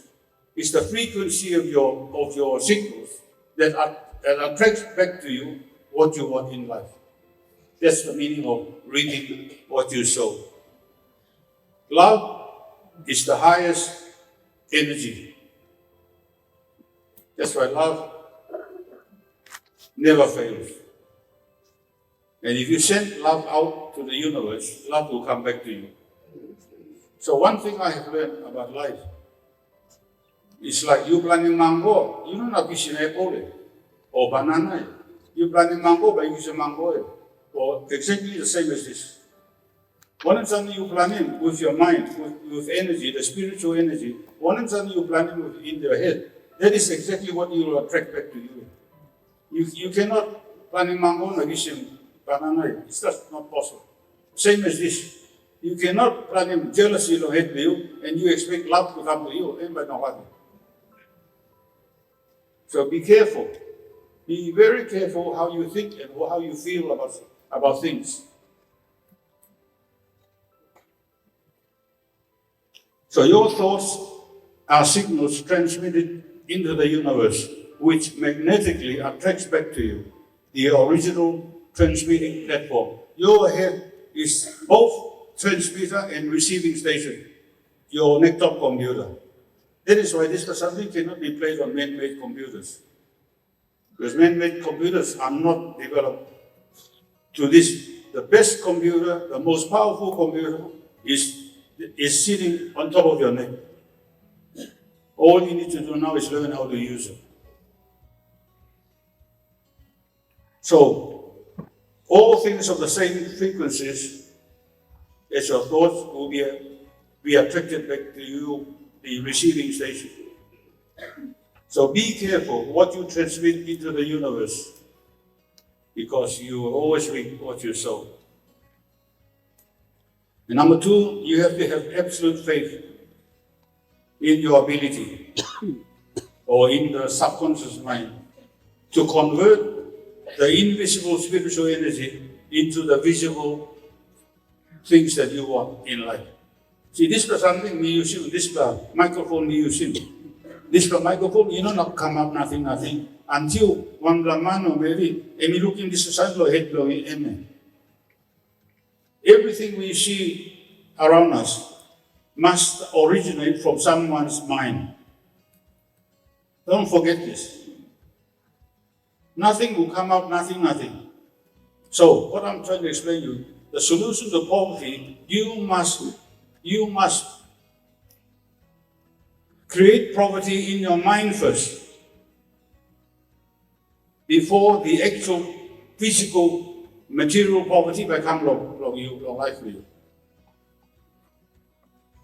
It's the frequency of your signals that attracts back to you what you want in life. That's the meaning of reading what you sow. Love is the highest energy. That's why love never fails. And if you send love out to the universe, love will come back to you. So one thing I have learned about life, it's like you planting mango, you don't have to see apple or banana. You planting mango, but you use a mango. Or exactly the same as this. One time you planning with your mind, with energy, the spiritual energy. One time you planning in your head. That is exactly what you will attract back to you. You cannot planning mango and vision banana. It's just not possible. Same as this. You cannot planning jealousy or hate you, and you expect love to come to you. So be careful. Be very careful how you think and how you feel about things. So your thoughts are signals transmitted into the universe, which magnetically attracts back to you the original transmitting platform. Your head is both transmitter and receiving station, your laptop computer. That is why this something cannot be played on man-made computers. Because man-made computers are not developed to this. The best computer, the most powerful computer is sitting on top of your neck. All you need to do now is learn how to use it. So, all things of the same frequencies as your thoughts will be attracted back to you, the receiving station. So be careful what you transmit into the universe, because you will always reap what you sow. And number two, you have to have absolute faith in your ability or in the subconscious mind to convert the invisible spiritual energy into the visible things that you want in life. See, this is something we use, this microphone we use. This microphone, you know, not come up nothing, until one lamano maybe, and you look in this side, head blowing, amen. Everything we see around us must originate from someone's mind. Don't forget this. Nothing will come out, nothing. So, what I'm trying to explain to you, the solution to poverty, you must create poverty in your mind first, before the actual physical, material poverty will come long life for you.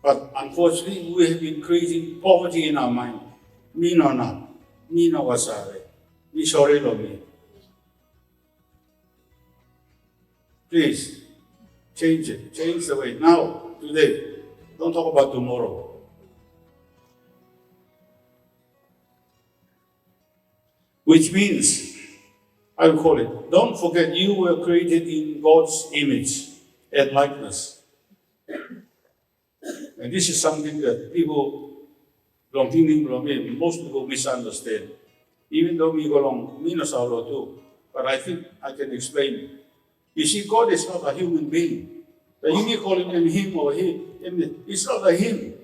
But unfortunately, we have been creating poverty in our mind. Me no na, me no wasare, me sorry lo me. Please, change it. Change the way. Now, today. Don't talk about tomorrow. Which means, I will call it, don't forget you were created in God's image and likeness. And this is something that most people misunderstand. Even though we go along, me no too. but I think I can explain. You see, God is not a human being. But you may call him or he. It's not a him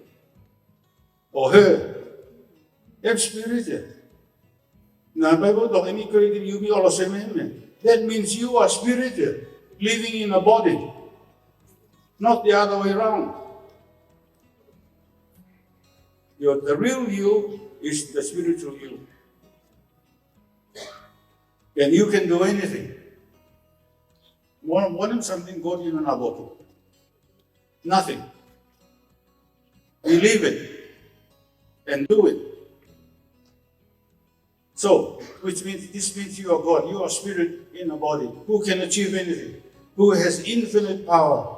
or her. They're spiritual. Now, Bible talk any created you be all the same. That means you are spiritual, living in a body, not the other way around. The real you is the spiritual you. And you can do anything. One something God in an body. Nothing. Believe it and do it. So, which means this means you are God, you are spirit in a body, who can achieve anything, who has infinite power.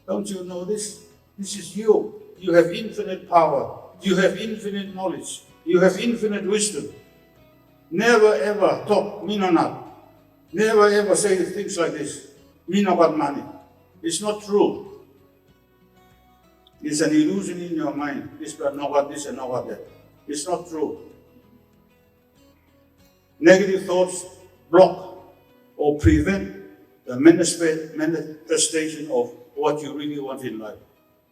Don't you know this? This is you. You have infinite power. You have infinite knowledge. You have infinite wisdom. Never ever talk, me no not. Never ever say things like this. Me no got money. It's not true. It's an illusion in your mind. This but no got this and no got that. It's not true. Negative thoughts block or prevent the manifestation of what you really want in life.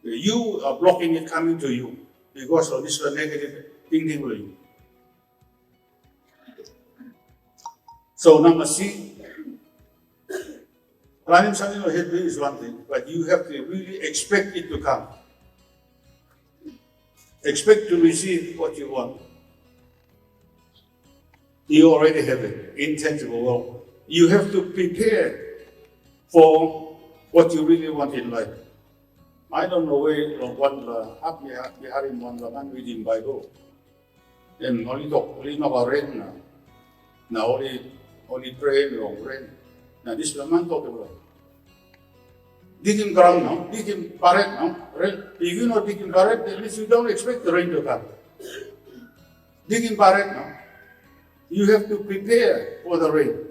You are blocking it coming to you because of this negative thinking with you. So number C, planning something ahead is one thing, but you have to really expect it to come. Expect to receive what you want. You already have it, intangible wealth. You have to prepare for what you really want in life. I don't know where one reading Bible. And only not rain now. Only pray long rain. Now this man talk about. Digging ground now, digging barret now. If you not digging barret, at least you don't expect the rain to come. Digging barret now. You have to prepare for the rain.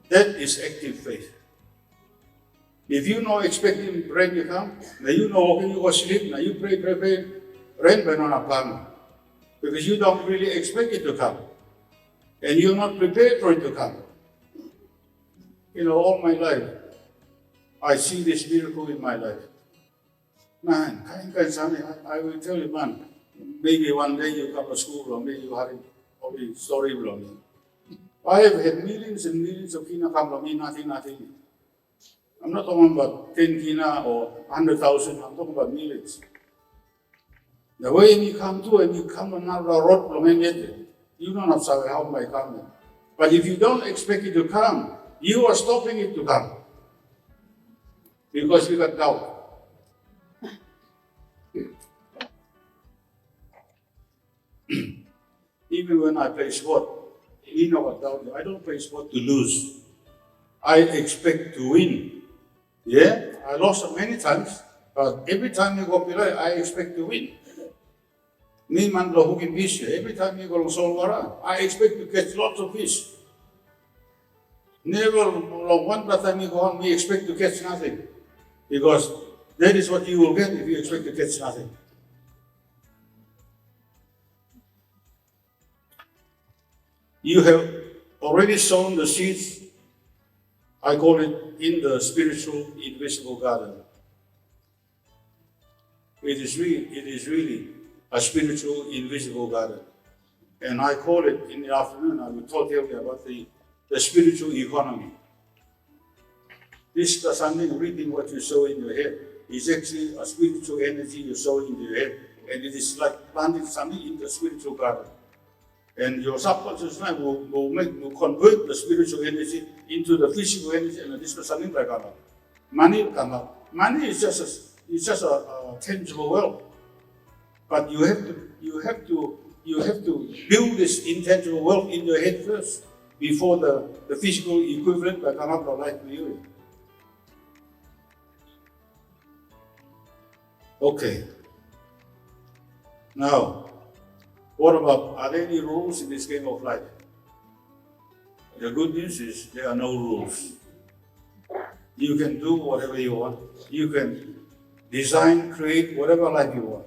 That is active faith. If you know expecting rain to come, now you know when you go sleep, now you pray, rain will not come. Because you don't really expect it to come. And you're not prepared for it to come. You know, all my life, I see this miracle in my life. Man, I will tell you, man, maybe one day you come to school or maybe you have only story from me. I have had millions and millions of kina come from me, nothing. I'm not talking about 10 kina or 100,000, I'm talking about millions. The way you come to and you come another road from anything, you don't have to help by coming. But if you don't expect it to come, you are stopping it to come. Because you got doubt. Even when I play sport, you know what doubt, I don't play sport to lose. I expect to win. Yeah, I lost many times, but every time you go play, I expect to win. Every time you go to Solwara, I expect to catch lots of fish. Never one time you go home, we expect to catch nothing. Because that is what you will get if you expect to catch nothing. You have already sown the seeds, I call it, in the spiritual invisible garden. It is really a spiritual invisible garden. And I call it, in the afternoon, I will talk to you about the spiritual economy. This is something reading what you sow in your head is actually a spiritual energy you sow into your head. And it is like planting something in the spiritual garden. And your subconscious mind will convert the spiritual energy into the physical energy, and this is something like money will come up. Money is just a tangible wealth. But you have to build this intangible wealth in your head first before the physical equivalent will come up of life to you. Okay. Now, what about, are there any rules in this game of life? The good news is there are no rules. You can do whatever you want. You can design, create whatever life you want.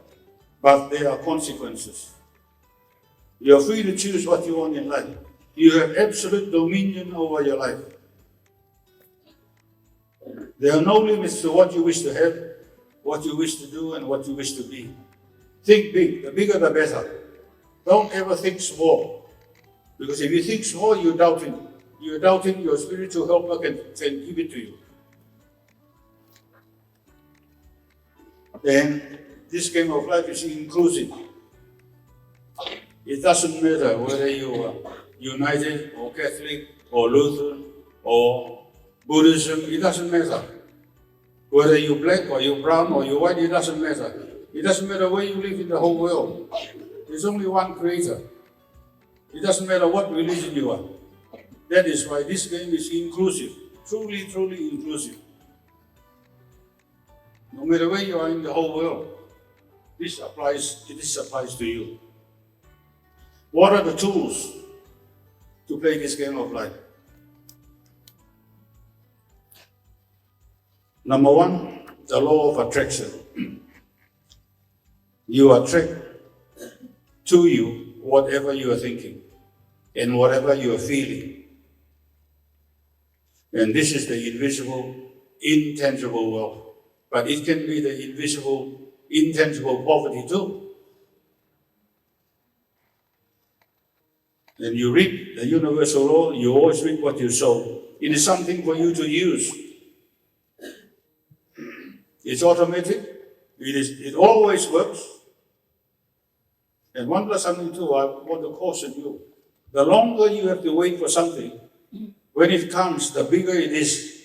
But there are consequences. You're free to choose what you want in life. You have absolute dominion over your life. There are no limits to what you wish to have, what you wish to do, and what you wish to be. Think big. The bigger the better. Don't ever think small. Because if you think small, you're doubting. You're doubting your spiritual helper can give it to you. Then this game of life is inclusive. It doesn't matter whether you are United or Catholic or Lutheran or Buddhism, it doesn't matter. Whether you're black or you're brown or you're white, it doesn't matter. It doesn't matter where you live in the whole world. There's only one creator. It doesn't matter what religion you are. That is why this game is inclusive, truly, truly inclusive. No matter where you are in the whole world, this applies to you. What are the tools to play this game of life? Number one, the law of attraction. You attract to you whatever you are thinking and whatever you are feeling. And this is the invisible, intangible wealth. But it can be the invisible, intangible poverty too. And you reap the universal law, you always reap what you sow. It is something for you to use. It's automatic. It always works. And 1 plus something too, I want to caution you. The longer you have to wait for something, when it comes, the bigger it is.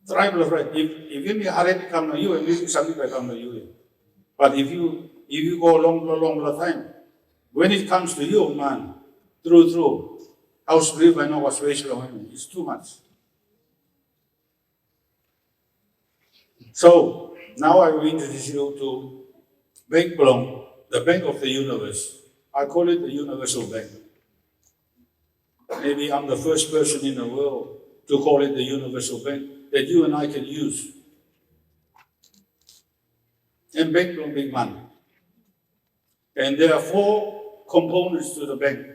Tribal right. If you hurry come to you, and maybe something will come to you. But if you go a longer time, when it comes to you, man, through, house brief I know was raised long, it's too much. So now I will introduce you to Bank Belong, the bank of the universe. I call it the universal bank. Maybe I'm the first person in the world to call it the universal bank that you and I can use. And Bank Belong big money. And there are 4 components to the bank.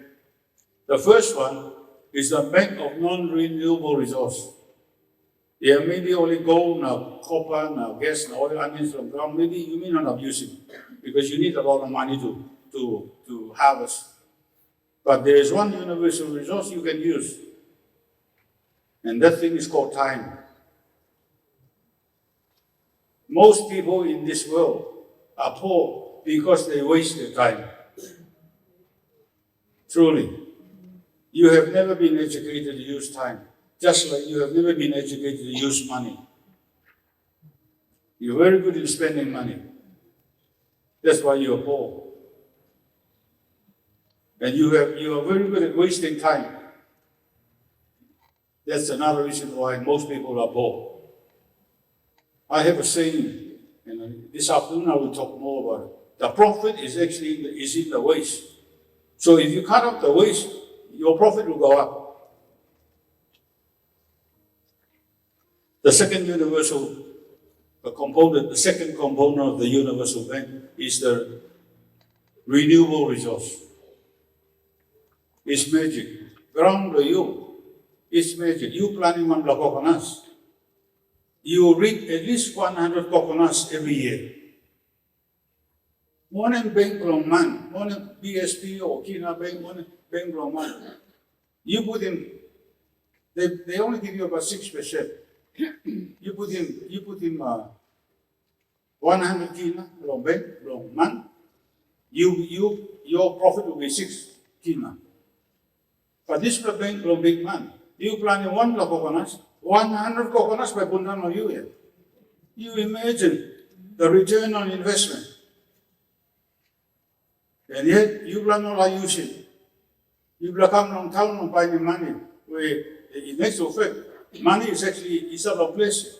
The first one is the bank of non-renewable resource. There may be only gold, now copper, now gas, now oil, onions from ground. Maybe you may not have used it because you need a lot of money to harvest. But there is one universal resource you can use. And that thing is called time. Most people in this world are poor because they waste their time. Truly. You have never been educated to use time, just like you have never been educated to use money. You're very good in spending money. That's why you're poor. And you are very good at wasting time. That's another reason why most people are poor. I have a saying, and this afternoon I will talk more about it. The profit is actually in the waste. So if you cut out the waste, your profit will go up. The second component of the universal bank is the renewable resource. It's magic. Ground you, it's magic. You planting 1 block coconuts. You reap at least 100 coconuts every year. One in Bank Belong man, one in BSP or Kina Bank, one in Bank Belong man. You put in, they only give you about 6%. You put in 100 Kina from Bank Belong man. Your profit will be 6 Kina. But this Bank Belong big man. You plant 1 block coconuts, 100 coconuts by Pundan or you here. You imagine the return on investment. And yet, you will not use it. You will come from town and buy the money. Where it makes no fact. Money is actually out of place.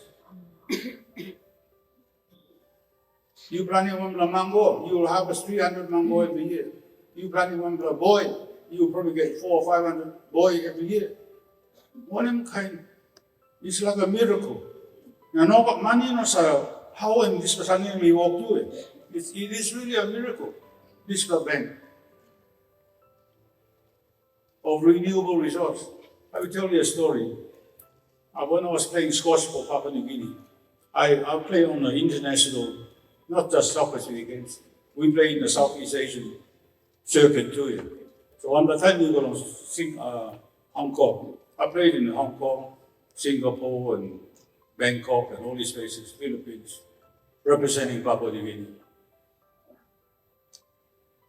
You plant 1 mango, you will harvest 300 mango every year. You plant 1 boy, you will probably get 400 or 500 boy every year. One kind, it's like a miracle. Now, no, but money no sell. How in this person we walk through it? It is really a miracle. This bank. of renewable resource. I will tell you a story. When I was playing squash for Papua New Guinea, I play on the international, not just South Pacific games. We play in the Southeast Asian circuit too. So on the time we go to Hong Kong, I played in Hong Kong, Singapore, and Bangkok, and all these places, Philippines, representing Papua New Guinea.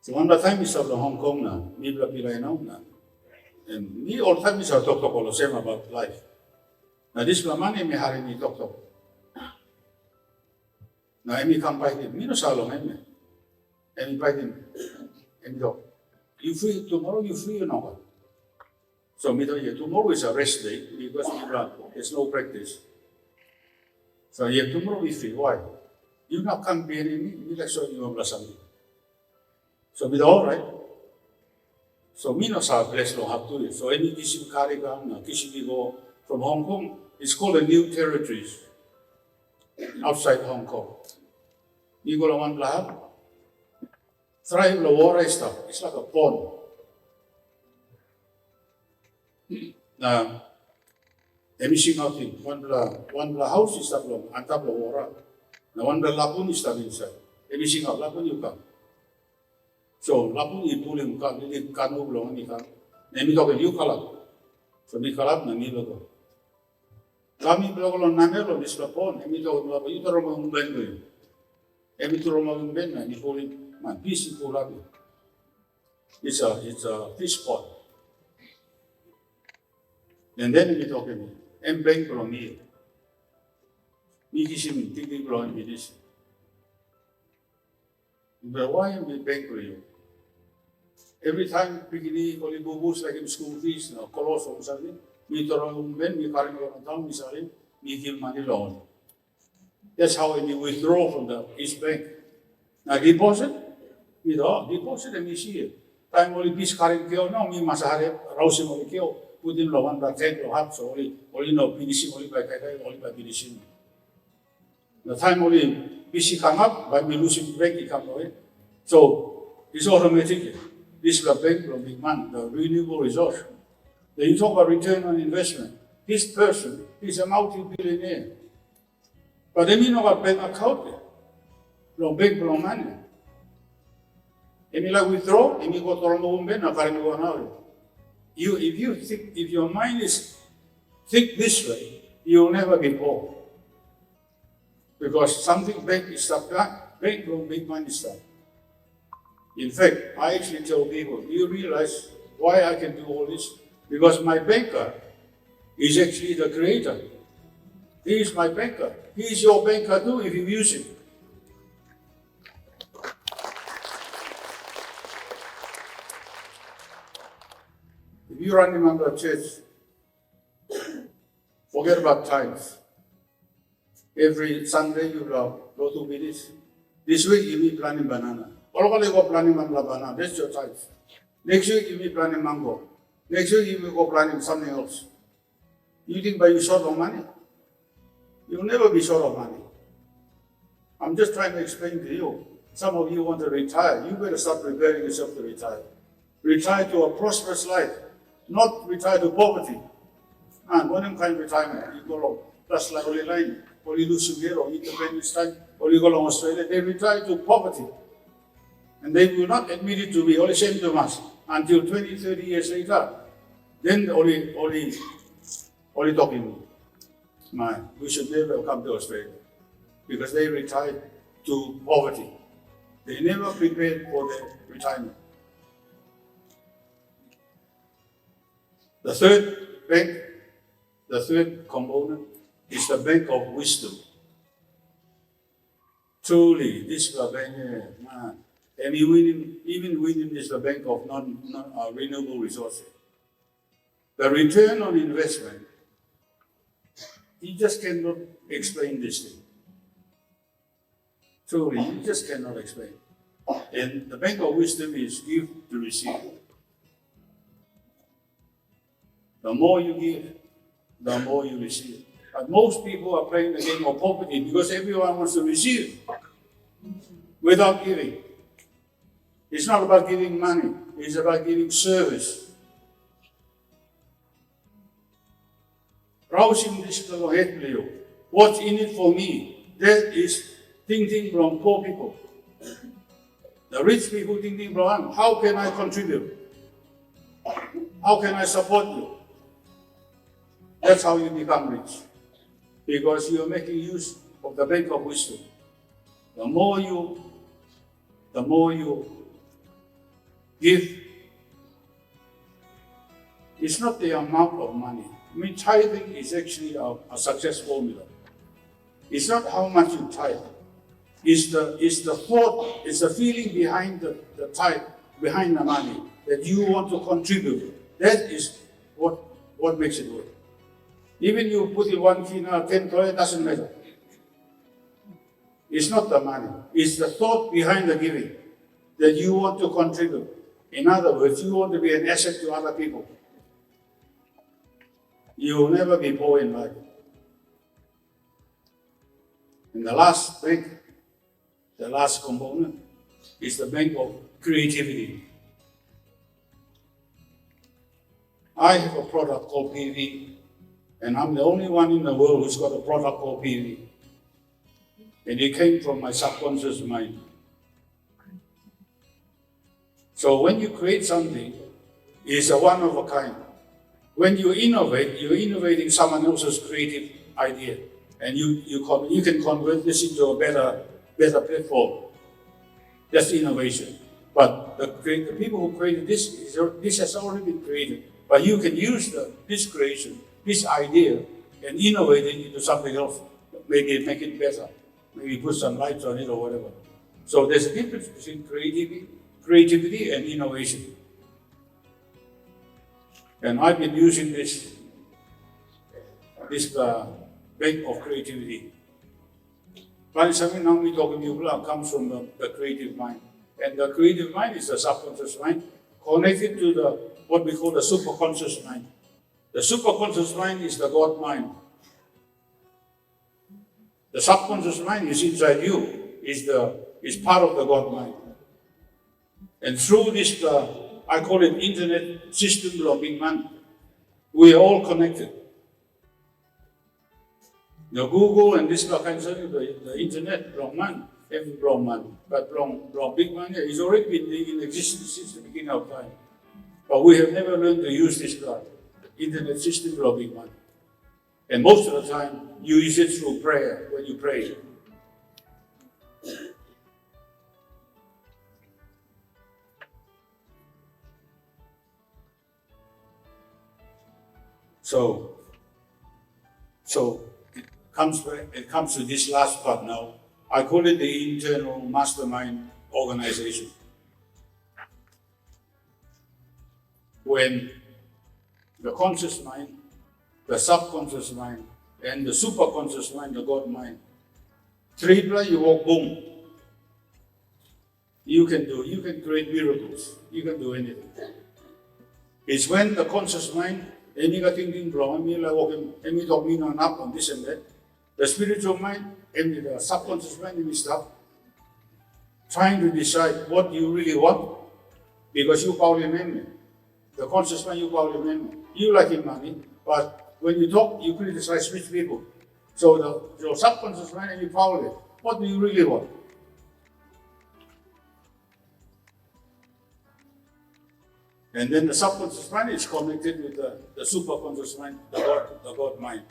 So on the time we start in Hong Kong now, we play now, and we all the time we start talk all the same about life. Now this money me hari me talk. Now emi come by him, me no salong emi by him, emi talk. You free tomorrow? You free or not? So me tell you, tomorrow is a rest day because there's no practice. So yeah, tomorrow we free. Why? You not come be any me like so you bless me. So me all right. So me no sa bless long have to it. So any kisim karigan, kisim go from Hong Kong, it's called the New Territories outside Hong Kong. You go to one lahab. Thrive the water stuff. It's like a pond. Now, emission out in one bla house is stuff long, on top of water. Now one bla lapun is stuff inside. Emission out lapun you come. So lapun you pull him come, you can't move long, you can't. Then you talk you kalap. So you kalap na nilo go. Kami bla long namelo this la pond. Emi talk bla you taro mo umben go. Emi taro mo umben na you pull him. Man, fish in Pulabi. It's a fish pot. And then we talk about and bank from here. We kisim thinking from this. But why am we bank for you? Every time we only bubus like in school fees, colossal something, we throw when we carry on down, we give money loan. That's how we withdraw from the East Bank. Now deposit. Deposit and we see it. Time only peace carrying kio no, me masahare, rousing only kio, put in one by 10 or half, so only no finishing only by Kakai, only by finishing. The time only PC come up, by me losing bank, it come away. So it's automatic. This is the bank from big man, the renewable resource. Then you talk about return on investment. This person is a multi-billionaire. But they mean about bank account, no bank from money. If you like withdraw, if you go to Rombo na parang go now. If your mind is think this way, you will never be poor. Because something big is stuck back, big will big money stuff. In fact, I actually tell people, you realize why I can do all this? Because my banker is actually the creator. He is my banker. He is your banker too if you use him. If you run among the church, forget about tithes. Every Sunday you go to village. This week you be planting banana. All you go planting banana, that's your tithe. Next week you be planting mango. Next week you will go planting something else. You think by you short of money? You'll never be short of money. I'm just trying to explain to you. Some of you want to retire. You better start preparing yourself to retire. Retire to a prosperous life. Not retire to poverty. And one kind of retirement, you go long, plus like only line, or you lose your or independence time, or you go long Australia, they retire to poverty. And they will not admit it to be only same to us until 20, 30 years later. Then only talking, man, we should never come to Australia because they retired to poverty. They never prepared for their retirement. The third component is the bank of wisdom. Truly, this is the bank, man. And even within this, the bank of non-renewable resources. The return on investment, you just cannot explain this thing. Truly, you just cannot explain. And the bank of wisdom is give to receive. The more you give, the more you receive. But most people are playing the game of poverty because everyone wants to receive without giving. It's not about giving money, it's about giving service. browsing this head player. What's in it for me? That is thinking from poor people. The rich people thinking from, how can I contribute? How can I support you? That's how you become rich. Because you are making use of the bank of wisdom. The more you give, it's not the amount of money. I mean, tithing is actually a success formula. It's not how much you tithe. It's the thought, it's the feeling behind the tithe, behind the money, that you want to contribute. That is what makes it work. Even you put in 1 kina, 10 toy, it doesn't matter. It's not the money. It's the thought behind the giving, that you want to contribute. In other words, you want to be an asset to other people. You will never be poor in life. And the last bank, the last component, is the bank of creativity. I have a product called PV, and I'm the only one in the world who's got a product called PV. And it came from my subconscious mind. So when you create something, it's a one of a kind. When you innovate, you're innovating someone else's creative idea. And you can convert this into a better platform. That's innovation. But the people who created this has already been created. But you can use this creation, this idea, and innovate it into something else. Maybe make it better. Maybe put some lights on it or whatever. So there's a difference between creativity and innovation. And I've been using this bank of creativity. But something now we talk about comes from the creative mind. And the creative mind is the subconscious mind connected to what we call the superconscious mind. The superconscious mind is the God mind. The subconscious mind is inside you, is part of the God mind. And through this, I call it internet system of Big Man, we are all connected. The Google and this kind of thing, the internet, every man, but Big Man is already been in existence since the beginning of time. But we have never learned to use this internet system of Big Man. And most of the time, you use it through prayer, when you pray. So it comes to this last part now. I call it the internal mastermind organization. When the conscious mind, the subconscious mind, and the superconscious mind, the God mind, you walk, boom. You can create miracles. You can do anything. It's when the conscious mind, any thinking wrong, any talking on up on this and that. The spiritual mind and the subconscious mind and stuff, trying to decide what you really want, because you parliament. The conscious mind, you parliament. You like money, but when you talk, you criticize rich people. So your subconscious mind and you parliament. What do you really want? And then the subconscious mind is connected with the superconscious mind, the God mind.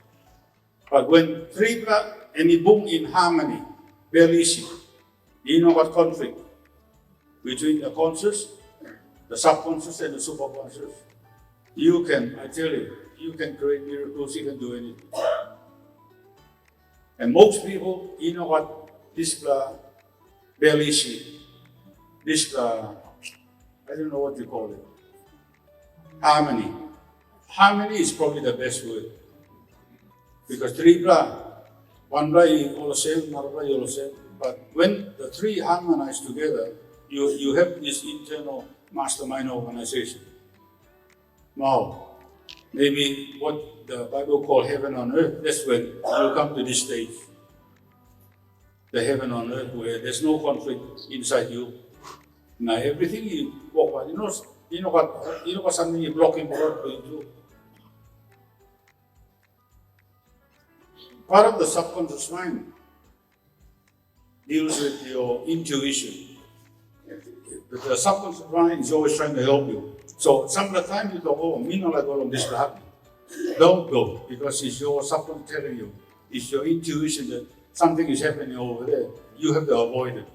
But when three and it boom in harmony, very easy. You know what conflict between the conscious, the subconscious, and the superconscious. I tell you can create miracles, you can do anything. And most people, you know what this very easy, I don't know what you call it. Harmony. Harmony is probably the best word. Because one you all the same, another you all the same. But when the three harmonize together, you have this internal mastermind organization. Now, maybe what the Bible calls heaven on earth, that's when you come to this stage. The heaven on earth where there's no conflict inside you. Now everything you walk by, you know what something you block in the road going to. Part of the subconscious mind deals with your intuition. The subconscious mind is always trying to help you. So some of the time you go, oh, me not like all of this to happen. Don't go, because it's your subconscious telling you, it's your intuition that something is happening over there. You have to avoid it.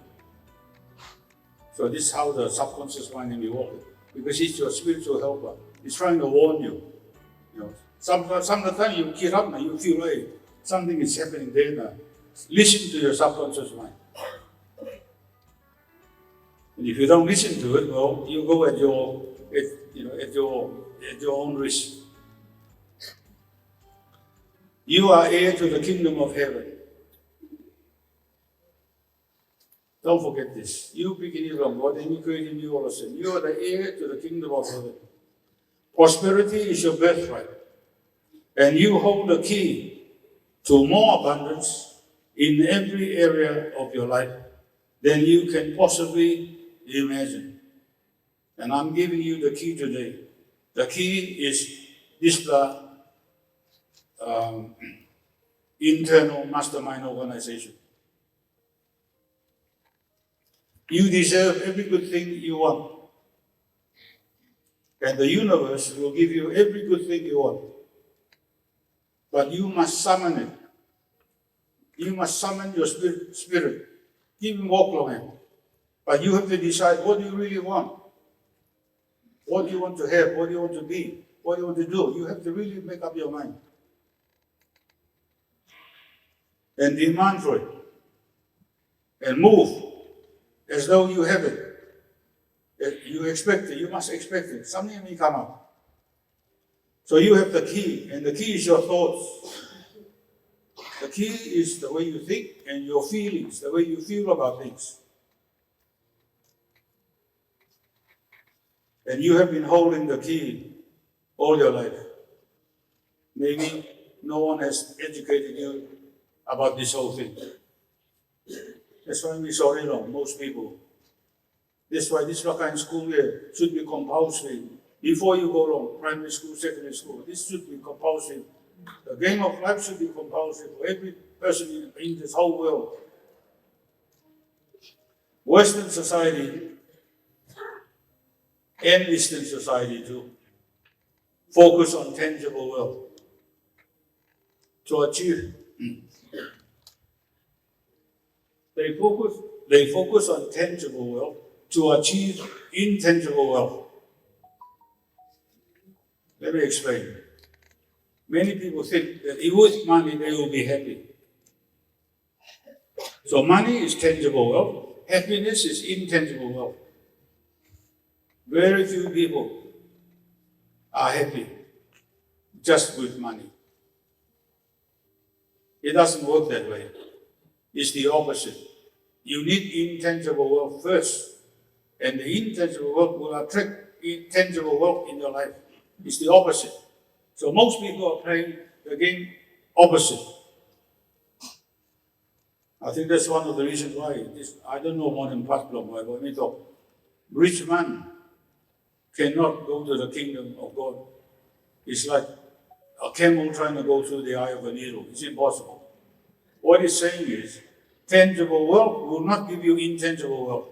So this is how the subconscious mind will be working, because it's your spiritual helper. It's trying to warn you. Some of the time you get up now, you feel like something is happening there now. Listen to your subconscious mind. And if you don't listen to it, well, you go at your own risk. You are heir to the kingdom of heaven. Don't forget this. You begin from God and you created you all of a sudden. You are the heir to the kingdom of heaven. Prosperity is your birthright. And you hold the key to more abundance in every area of your life than you can possibly imagine. And I'm giving you the key today. The key is this internal mastermind organization. You deserve every good thing you want. And the universe will give you every good thing you want. But you must summon it. You must summon your spirit. Even walk along it. But you have to decide what you really want. What do you want to have? What do you want to be? What do you want to do? You have to really make up your mind. And demand for it. And move as though you have it. You expect it. You must expect it. Something may come up. So you have the key. And the key is your thoughts. The key is the way you think and your feelings, the way you feel about things. And you have been holding the key all your life. Maybe no one has educated you about this whole thing. That's why we're so wrong, most people. That's why this kind of school here should be compulsory. Before you go along, primary school, secondary school, this should be compulsory. The game of life should be compulsory for every person in this whole world. Western society and Eastern society too focus on tangible wealth to achieve. They focus on tangible wealth to achieve intangible wealth. Let me explain. Many people think that with money they will be happy. So money is tangible wealth. Happiness is intangible wealth. Very few people are happy just with money. It doesn't work that way. It's the opposite. You need intangible wealth first, and the intangible wealth will attract intangible wealth in your life. It's the opposite. So most people are playing the game opposite. I think that's one of the reasons why I don't know more than Pathlong, why when we talk, rich man cannot go to the kingdom of God. It's like a camel trying to go through the eye of a needle. It's impossible. What he's saying is, tangible wealth will not give you intangible wealth.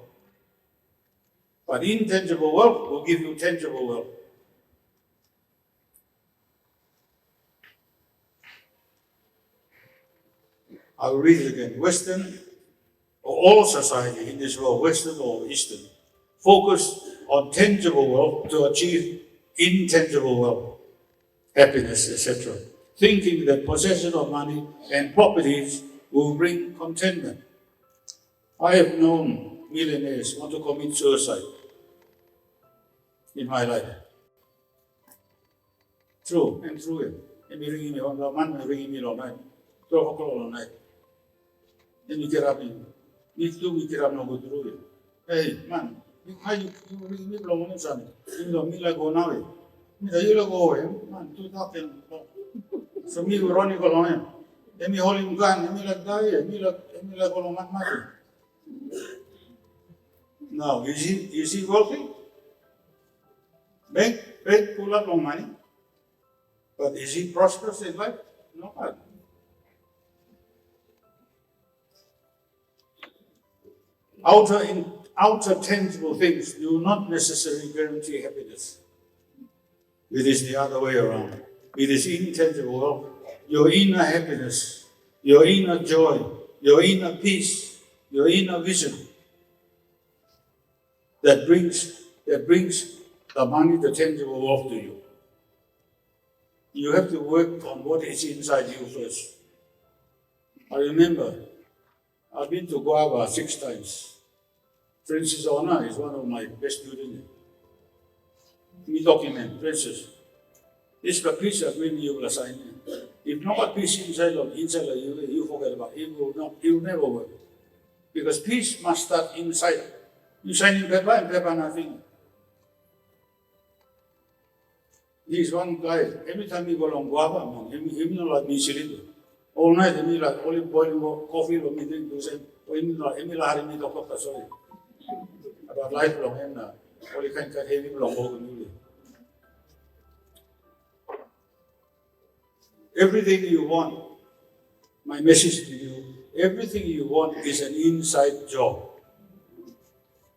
But intangible wealth will give you tangible wealth. I will read it again. Western, or all society in this world, Western or Eastern, focus on tangible wealth to achieve intangible wealth, happiness, etc. Thinking that possession of money and properties will bring contentment. I have known millionaires want to commit suicide in my life. True, and through it. And we ring me on the man, ring me all night. 12 o'clock all night. And you get up and we get up and go through it. Hey, man, how you ring me long on Sunday? You know, me like go now. Me like you go away, man, 2 talking. So me running along him. And me holding gun, and me like die, me like all man matter. Now, is he wealthy? Bank pull up long money. But is he prosperous in life? No. Outer tangible things do not necessarily guarantee happiness. It is the other way around. It is intangible. Your inner happiness, your inner joy, your inner peace, your inner vision that brings the money, the tangible wealth to you. You have to work on what is inside you first. I remember, I've been to Guava 6 times. Francis Ona is one of my best students. Me document, Francis. This is peace that when you will sign. If not peace inside of you, you forget about it. It will never work. Because peace must start inside. You sign in paper and paper nothing. He's one guy, every time he go along Guava, man, he not like me chilling. All night, he like only boiling coffee or me drink the same. Or he like me talk of the sorry. About life long him now. Only can cut heavy long over. Everything you want, my message to you, everything you want is an inside job.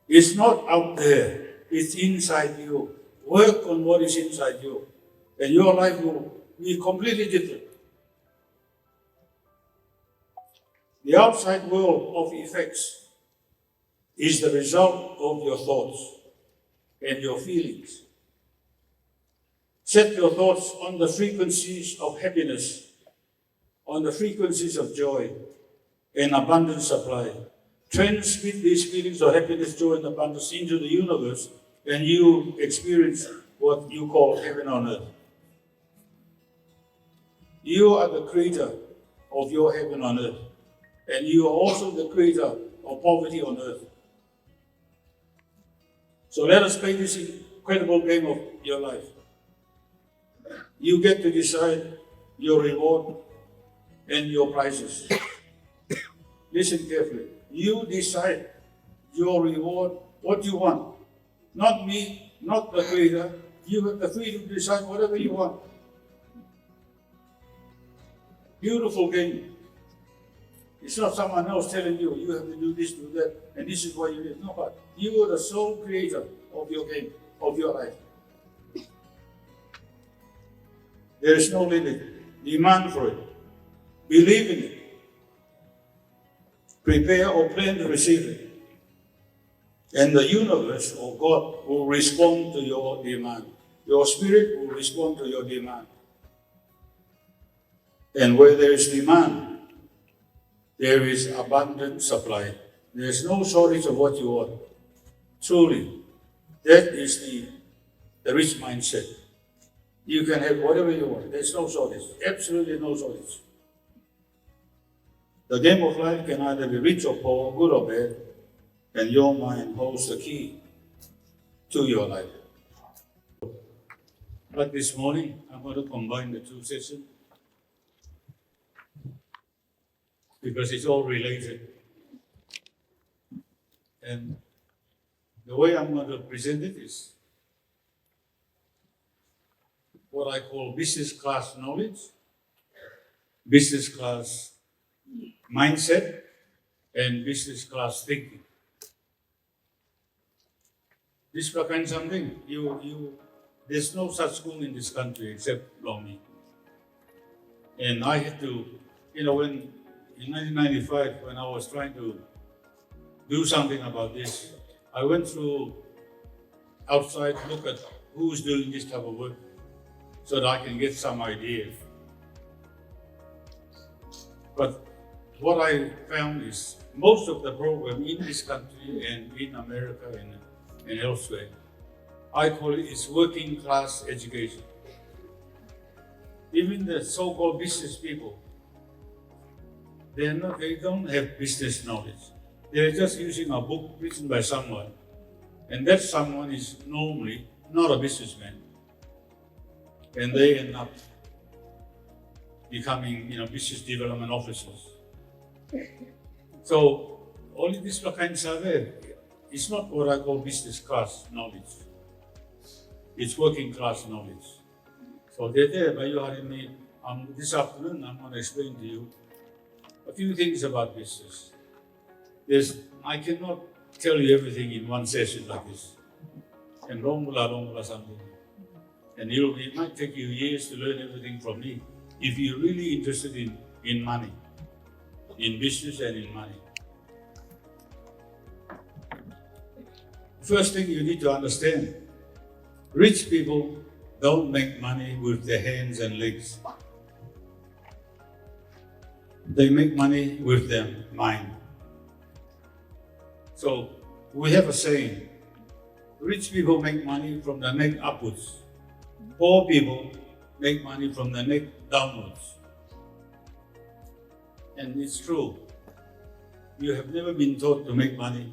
It's not out there, it's inside you. Work on what is inside you, and your life will be completely different. The outside world of effects is the result of your thoughts and your feelings. Set your thoughts on the frequencies of happiness, on the frequencies of joy and abundant supply. Transmit these feelings of happiness, joy, and abundance into the universe, and you experience what you call heaven on earth. You are the creator of your heaven on earth, and you are also the creator of poverty on earth. So let us play this incredible game of your life. You get to decide your reward and your prizes. Listen carefully. You decide your reward, what you want. Not me, not the creator. You have the freedom to decide whatever you want. Beautiful game. It's not someone else telling you, you have to do this, do that, and this is what you did. No, but you are the sole creator of your game, of your life. There is no limit. Demand for it. Believe in it. Prepare or plan to receive it. And the universe or God will respond to your demand. Your spirit will respond to your demand. And where there is demand, there is abundant supply. There is no shortage of what you want. Truly, that is the rich mindset. You can have whatever you want. There's no shortage. Absolutely no shortage. The game of life can either be rich or poor, good or bad, and your mind holds the key to your life. Like this morning, I'm going to combine the two sessions because it's all related. And the way I'm going to present it is what I call business class knowledge, business class mindset, and business class thinking. This kind of something, there's no such school in this country except Longi. And I had to, when in 1995, when I was trying to do something about this, I went through outside, look at who's doing this type of work so that I can get some ideas. But what I found is most of the program in this country and in America and elsewhere, I call it is working class education. Even the so-called business people, they don't have business knowledge. They're just using a book written by someone, and that someone is normally not a businessman, and they end up becoming, business development officers. So all of these kinds are there. It's not what I call business class knowledge. It's working class knowledge. So they're there, but you heard me. This afternoon, I'm going to explain to you a few things about business. I cannot tell you everything in one session like this. And long something. And it might take you years to learn everything from me if you're really interested in money, in business and in money. First thing you need to understand, rich people don't make money with their hands and legs. They make money with their mind. So we have a saying, rich people make money from the neck upwards. Poor people make money from the neck downwards. And it's true. You have never been taught to make money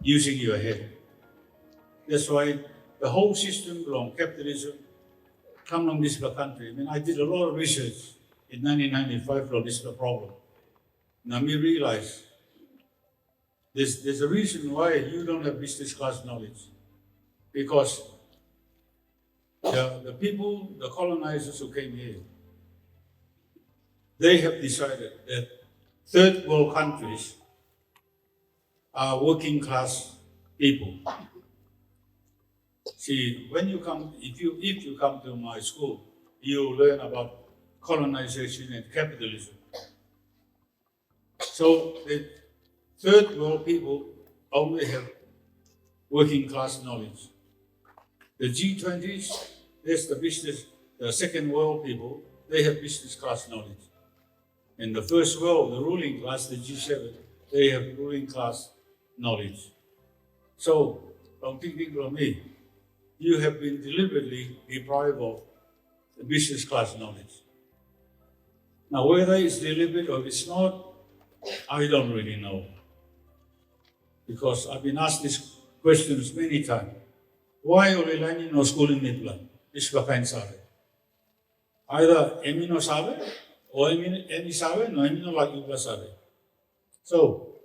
using your head. That's why the whole system from capitalism come from this country. I mean, I did a lot of research in 1995 for this problem. Now me realize there's a reason why you don't have business class knowledge. Because the people, the colonizers who came here, they have decided that third world countries are working class people. See, when you come, if you come to my school, you learn about colonization and capitalism. So the third world people only have working class knowledge. The G20s, that's the business, the second world people, they have business class knowledge. And the first world, the ruling class, the G7, they have ruling class knowledge. So, from thinking from me, you have been deliberately deprived of the business class knowledge. Now, whether it's deliberate or it's not, I don't really know. Because I've been asked these questions many times. Why only learning no school in Nipla? This bakain sabe. Either emi no sabe, or emi sabe, no emi no like Nipla sabe. So,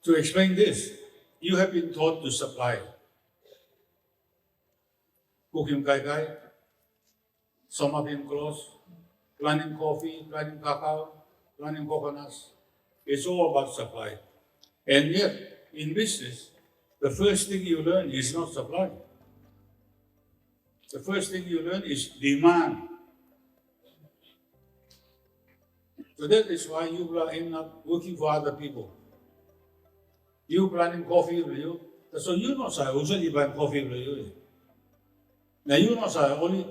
to explain this, you have been taught to supply. Cooking kai, some of him clothes, planting coffee, planting cacao, planting coconuts. It's all about supply. And yet, in business, the first thing you learn is not supply. The first thing you learn is demand. So that is why you will end up working for other people. You planting coffee with you, so you know say, who's you buying coffee with you? Now you know say, only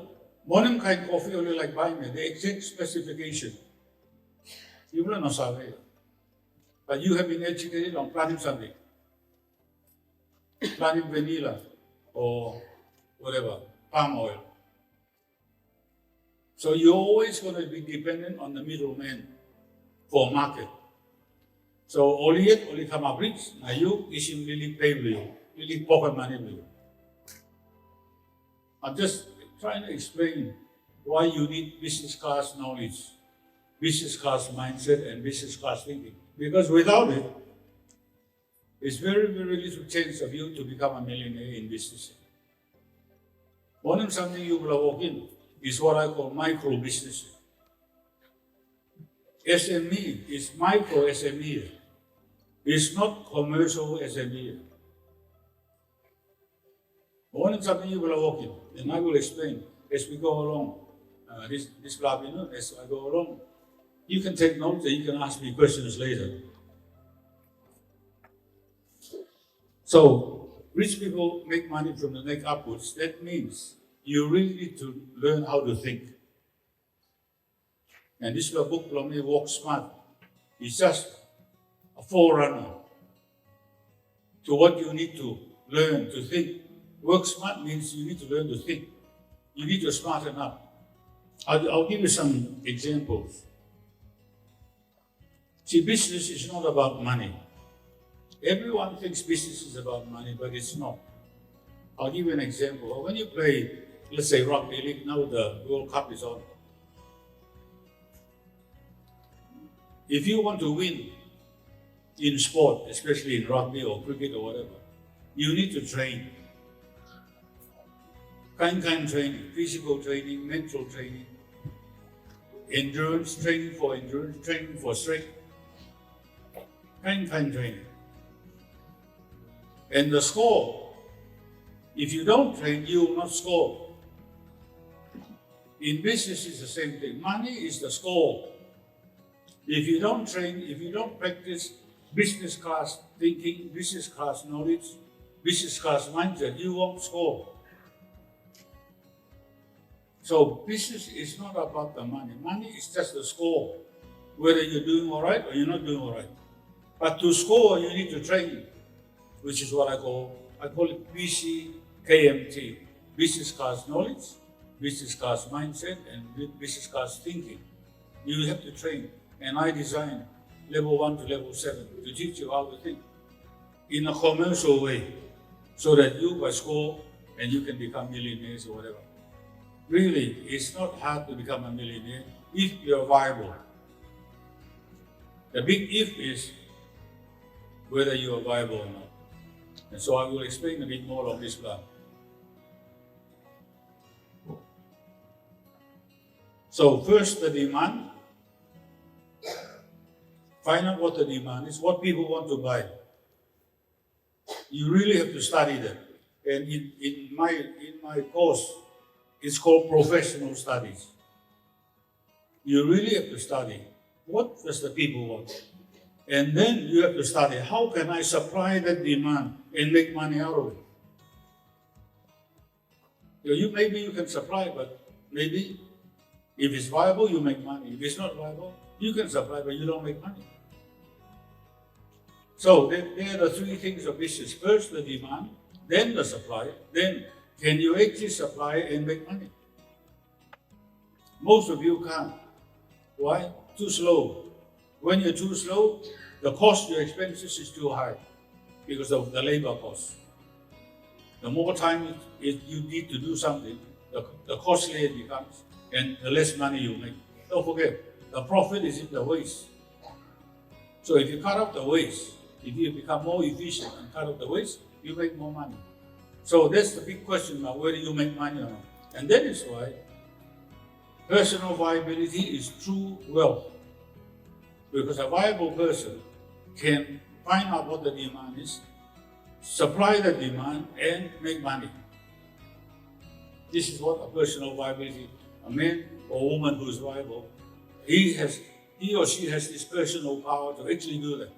one kind of coffee only like buying it, the exact specification. You will not say. But you have been educated on planting something. Planting vanilla or whatever, palm oil. So you're always going to be dependent on the middleman for market. So only come up rich, now you is him really pay with you, really pocket money with you. I'm just trying to explain why you need business class knowledge, business class mindset, and business class thinking. Because without it, it's very, very little chance of you to become a millionaire in business. One of something you will walk in is what I call micro business. SME is micro SME. It's not commercial SME. One of something you will walk in, and I will explain as we go along. This webinar, as I go along, you can take notes and you can ask me questions later. So, rich people make money from the neck upwards. That means you really need to learn how to think. And this book from me, Walk Smart, is just a forerunner to what you need to learn to think. Work smart means you need to learn to think. You need to smarten up. I'll give you some examples. See, business is not about money. Everyone thinks business is about money, but it's not. I'll give you an example. When you play, let's say, rugby league, now the World Cup is on. If you want to win in sport, especially in rugby or cricket or whatever, you need to train. Kind training, physical training, mental training, endurance training for strength. kind training. And the score, if you don't train, you will not score. In business, it's the same thing. Money is the score. If you don't train, if you don't practice business class thinking, business class knowledge, business class mindset, you won't score. So business is not about the money. Money is just the score, whether you're doing all right or you're not doing all right. But to score, you need to train, which is what I call it BCKMT, business class knowledge, business class mindset, and business class thinking. You have to train. And I designed level 1 to level 7 to teach you how to think in a commercial way, so that you by score and you can become millionaires or whatever. Really, it's not hard to become a millionaire if you're viable. The big if is whether you are viable or not. And so I will explain a bit more on this plan. So first, the demand. Find out what the demand is, what people want to buy. You really have to study that. And in my course, it's called professional studies. You really have to study what does the people want. And then you have to study how can I supply that demand and make money out of it. Maybe you can supply, but maybe if it's viable, you make money. If it's not viable, you can supply, but you don't make money. So there are the three things of business. First, the demand, then the supply, then can you actually supply and make money? Most of you can't. Why? Too slow. When you're too slow, the cost, your expenses is too high because of the labor cost. The more time you need to do something, the costlier it becomes and the less money you make. Don't forget, the profit is in the waste. So if you cut out the waste, if you become more efficient and cut out the waste, you make more money. So that's the big question about whether you make money or not. And that is why personal viability is true wealth. Because a viable person can find out what the demand is, supply the demand, and make money. This is what a personal viability, a man or woman who is viable, he or she has this personal power to actually do that.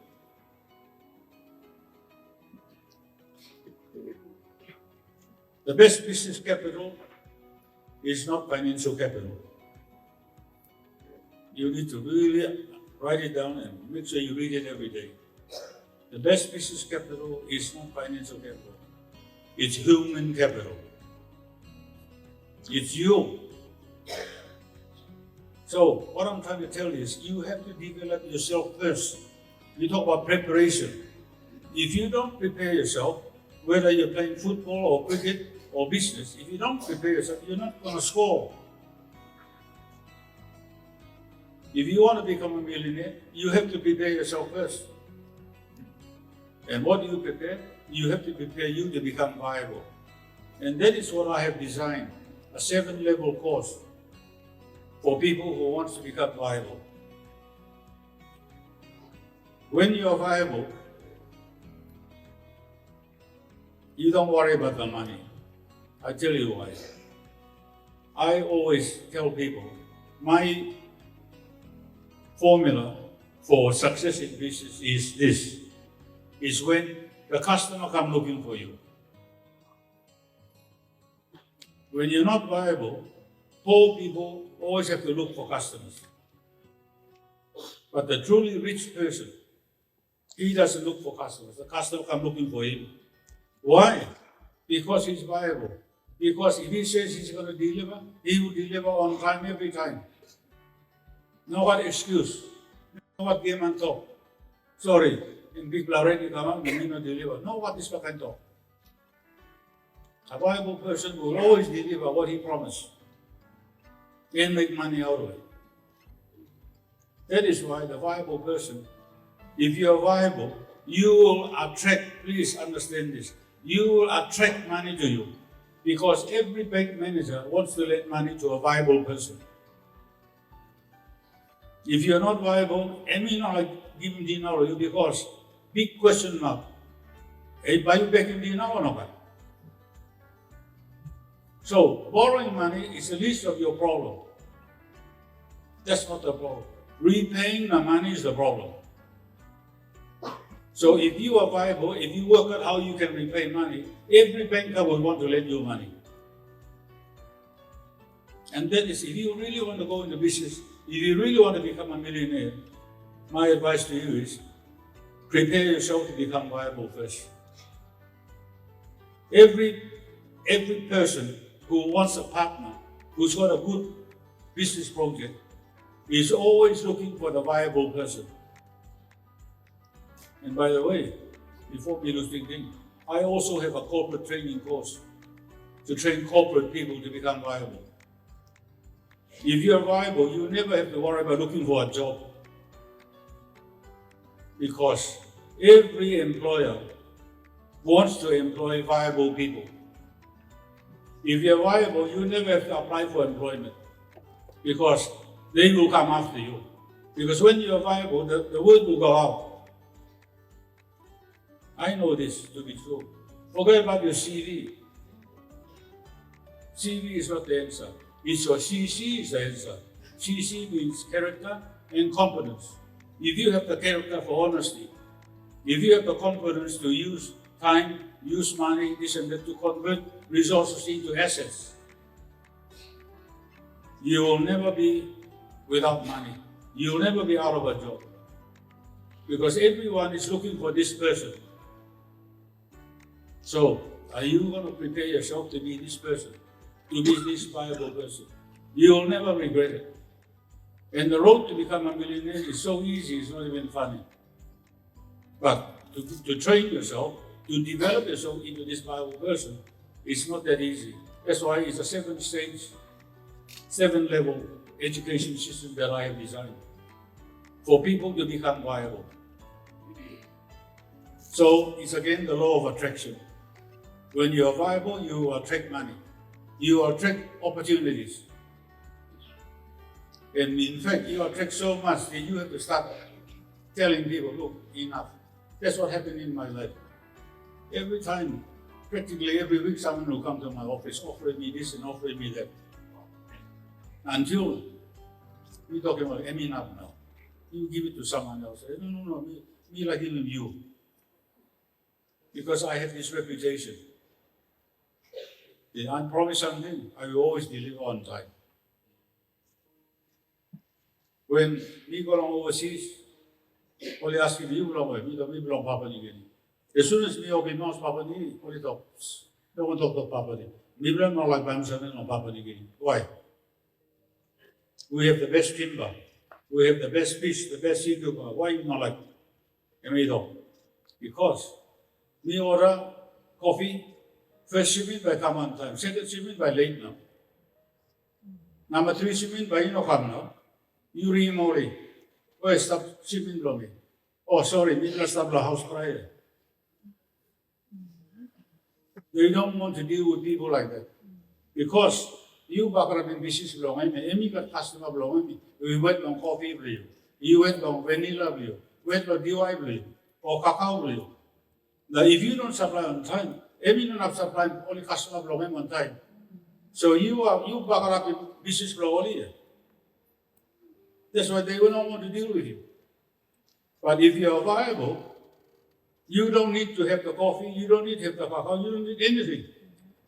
The best business capital is not financial capital. You need to really write it down and make sure you read it every day. The best business capital is not financial capital. It's human capital. It's you. So what I'm trying to tell you is you have to develop yourself first. We talk about preparation. If you don't prepare yourself, whether you're playing football or cricket or business, if you don't prepare yourself, you're not going to score. If you want to become a millionaire, you have to prepare yourself first. And what do you prepare? You have to prepare you to become viable. And that is what I have designed, a 7-level course for people who want to become viable. When you are viable, you don't worry about the money. I tell you why. I always tell people, my formula for success in business is this, is when the customer comes looking for you. When you're not viable, poor people always have to look for customers. But the truly rich person, he doesn't look for customers. The customer comes looking for him. Why? Because he's viable. Because if he says he's going to deliver, he will deliver on time every time. No what excuse. No what game and talk. Sorry, and people are ready to come out, they may not deliver. No what is back and talk. A viable person will always deliver what he promised and make money out of it. That is why the viable person, if you are viable, you will attract, please understand this, you will attract money to you because every bank manager wants to lend money to a viable person. If you're not viable, I mean, like give him dinner you because big question mark. Buy you back him dinner or not? So borrowing money is the least of your problem. That's not the problem. Repaying the money is the problem. So if you are viable, if you work out how you can repay money, every banker will want to lend you money. And that is, if you really want to go into business, if you really want to become a millionaire, my advice to you is prepare yourself to become viable first. Every person who wants a partner, who's got a good business project, is always looking for the viable person. And by the way, before me losing things, I also have a corporate training course to train corporate people to become viable. If you're viable, you never have to worry about looking for a job. Because every employer wants to employ viable people. If you're viable, you never have to apply for employment because they will come after you. Because when you're viable, the word will go out. I know this to be true. Forget about your CV. CV is not the answer. It's your CC is the answer. CC means character and competence. If you have the character for honesty, if you have the competence to use time, use money, this and that to convert resources into assets, you will never be without money. You will never be out of a job. Because everyone is looking for this person. So, are you going to prepare yourself to be this person? To be this viable person? You will never regret it. And the road to become a millionaire is so easy, it's not even funny. But to train yourself, to develop yourself into this viable person, it's not that easy. That's why it's a 7-stage, 7-level education system that I have designed for people to become viable. So it's again the law of attraction. When you are viable, you attract money. You attract opportunities. And in fact, you attract so much that you have to start telling people, look, enough. That's what happened in my life. Every time, practically every week, someone will come to my office, offering me this and offering me that. Until we're talking about, I'm enough now. You give it to someone else. No, me like giving you. Because I have this reputation. If I promise something, I will always deliver on time. When we go overseas, only ask me, you belong where? We belong Papua New Guinea. As soon as we open mouth Papua New Guinea, only talk. No one talk to Papua New Guinea. We belong not like Bamsan and Papua New Guinea. Why? We have the best timber. We have the best fish, the best seafood. Why you not like Emido? Because we order coffee, first shipment by come on time, second shipment by late now. Number 3 shipment by you no come now. You remori. Oh, stop shipment below me. Oh, sorry, me not stop the house cry. They don't want to deal with people like that. Because you back up in business belong me, any customer belong me. We went on coffee for you. You went on vanilla for you. Went on DIY for you. Or cacao for you. Now, if you don't supply on time, every don't have supply, only customer belong on time. So you back up in business belong here. That's why they will not want to deal with you. But if you are viable, you don't need to have the coffee, you don't need to have the cacao, you don't need anything.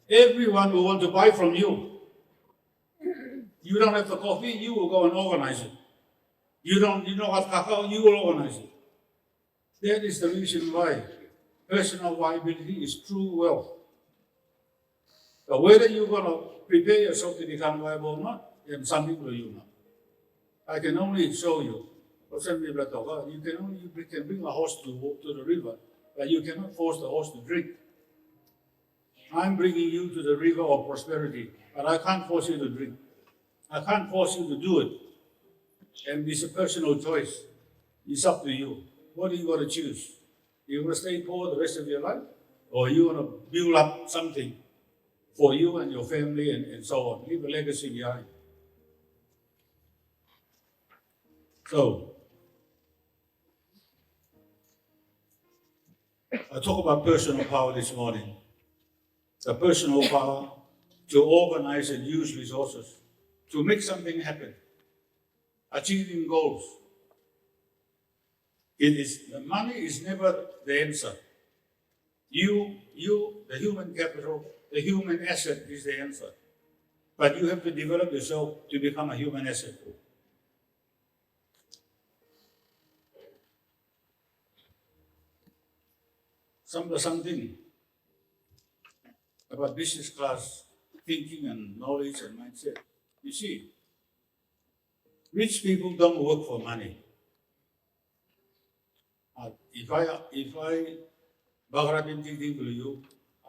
Everyone will want to buy from you. You don't have the coffee, you will go and organize it. You don't have cacao, you will organize it. That is the reason why personal viability is true wealth. So whether you're going to prepare yourself to become viable or not, and some people you know. I can only show you. You can bring a horse to the river, but you cannot force the horse to drink. I'm bringing you to the river of prosperity, but I can't force you to drink. I can't force you to do it. And it's a personal choice. It's up to you. What are you going to choose? You going to stay poor the rest of your life? Or you going to build up something for you and your family and so on? Leave a legacy behind. So, I talk about personal power this morning. The personal power to organize and use resources to make something happen, achieving goals. The money is never the answer. The human capital, the human asset is the answer. But you have to develop yourself to become a human asset. Something about business class thinking and knowledge and mindset. You see, rich people don't work for money. If I bagrabin thinking to you,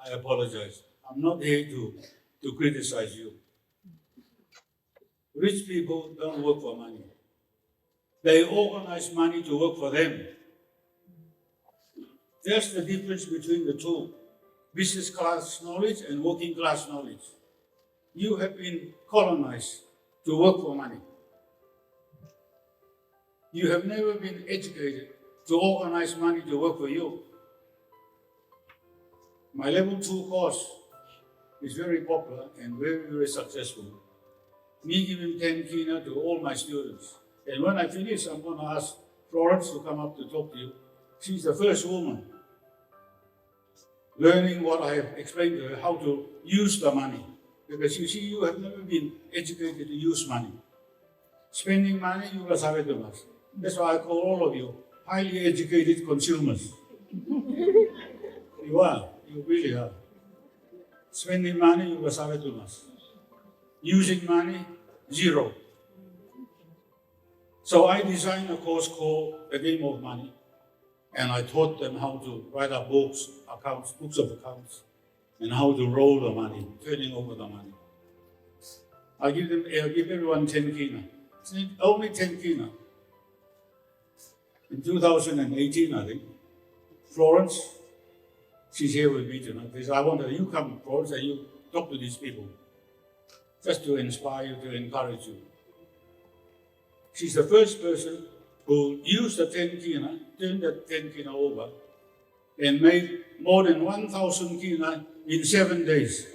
I apologize. I'm not here to criticize you. Rich people don't work for money. They organize money to work for them. There's the difference between the two, business class knowledge and working class knowledge. You have been colonized to work for money. You have never been educated to organize money to work for you. My level 2 course is very popular and very, very successful. Me giving 10 kina to all my students. And when I finish, I'm going to ask Florence to come up to talk to you. She's the first woman learning what I have explained to her, how to use the money. Because you see, you have never been educated to use money. Spending money, you must have it to us. That's why I call all of you highly educated consumers. You are, you really are. Spending money, you must have it to us. Using money, zero. So I designed a course called The Game of Money, and I taught them how to write up books of accounts, and how to roll the money, turning over the money. I'll give everyone 10 kina. Only 10 kina. In 2018, I think, Florence, she's here with me tonight. I want her, you come, Florence, and you talk to these people, just to inspire you, to encourage you. She's the first person who used the 10 kina, turned that 10 kina over, and made more than 1,000 kina in 7 days.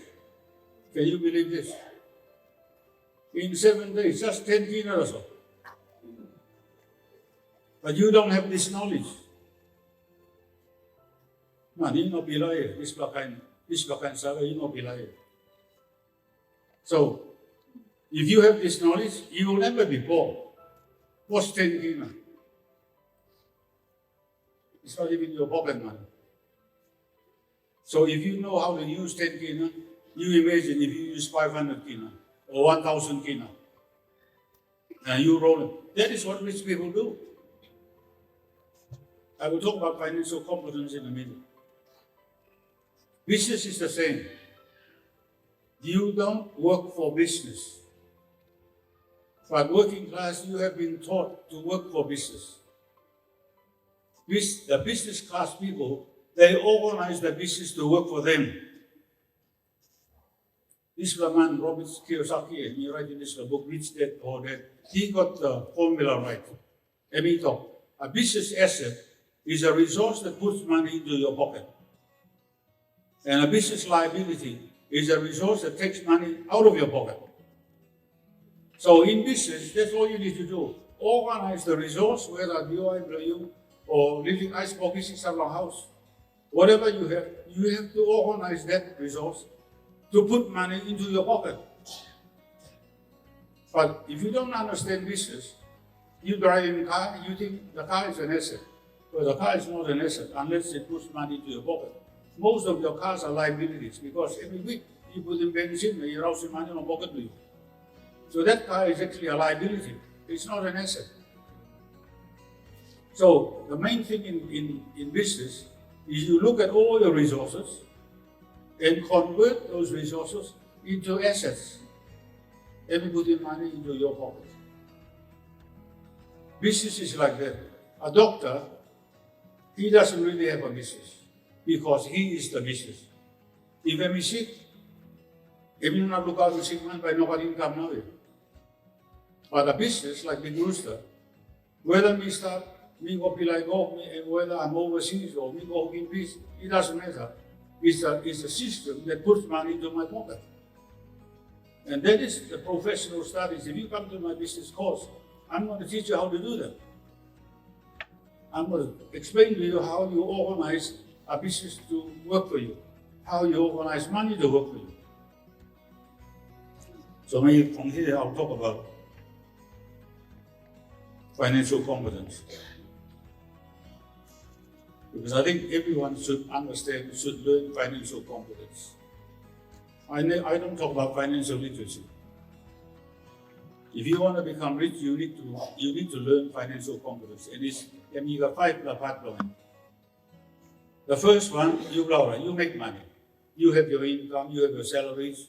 Can you believe this? In 7 days, just 10 kina or so. But you don't have this knowledge. Man, you know pilay. This bakan saga, you know pilay. So, if you have this knowledge, you will never be poor. What's 10 kina? It's not even your pocket money. So if you know how to use 10 kina, you imagine if you use 500 kina or 1,000 kina, and you roll it. That is what rich people do. I will talk about financial competence in a minute. Business is the same. You don't work for business. But working class, you have been taught to work for business. The business class people, they organize the business to work for them. This man, Robert Kiyosaki, and he writes in this book, Rich Dad Poor Dad, he got the formula right. And he thought, a business asset is a resource that puts money into your pocket. And a business liability is a resource that takes money out of your pocket. So in business, that's all you need to do. Organize the resource, whether BYW or living ice boxes in some house. Whatever you have to organize that resource to put money into your pocket. But if you don't understand business, you drive in a car, you think the car is an asset. But the car is not an asset unless it puts money into your pocket. Most of your cars are liabilities because every week you put in benzene and you're out money in your pocket to you. So that car is actually a liability. It's not an asset. So the main thing in business is you look at all your resources and convert those resources into assets and you put in money into your pocket. Business is like that. A doctor, he doesn't really have a business because he is the business. If I'm sick, if you not look out sick man, by nobody income now. But a business like Big Rooster, whether we start me go like whether I'm overseas or me go in peace, it doesn't matter. It's a system that puts money into my pocket. And that is the professional studies. If you come to my business course, I'm going to teach you how to do that. I'm going to explain to you how you organize a business to work for you, how you organize money to work for you. So maybe from here I'll talk about financial competence. Because I think everyone should understand, should learn financial competence. I don't talk about financial literacy. If you want to become rich, you need to learn financial competence. And you got 5 parts. The first one, you make money. You have your income, you have your salaries.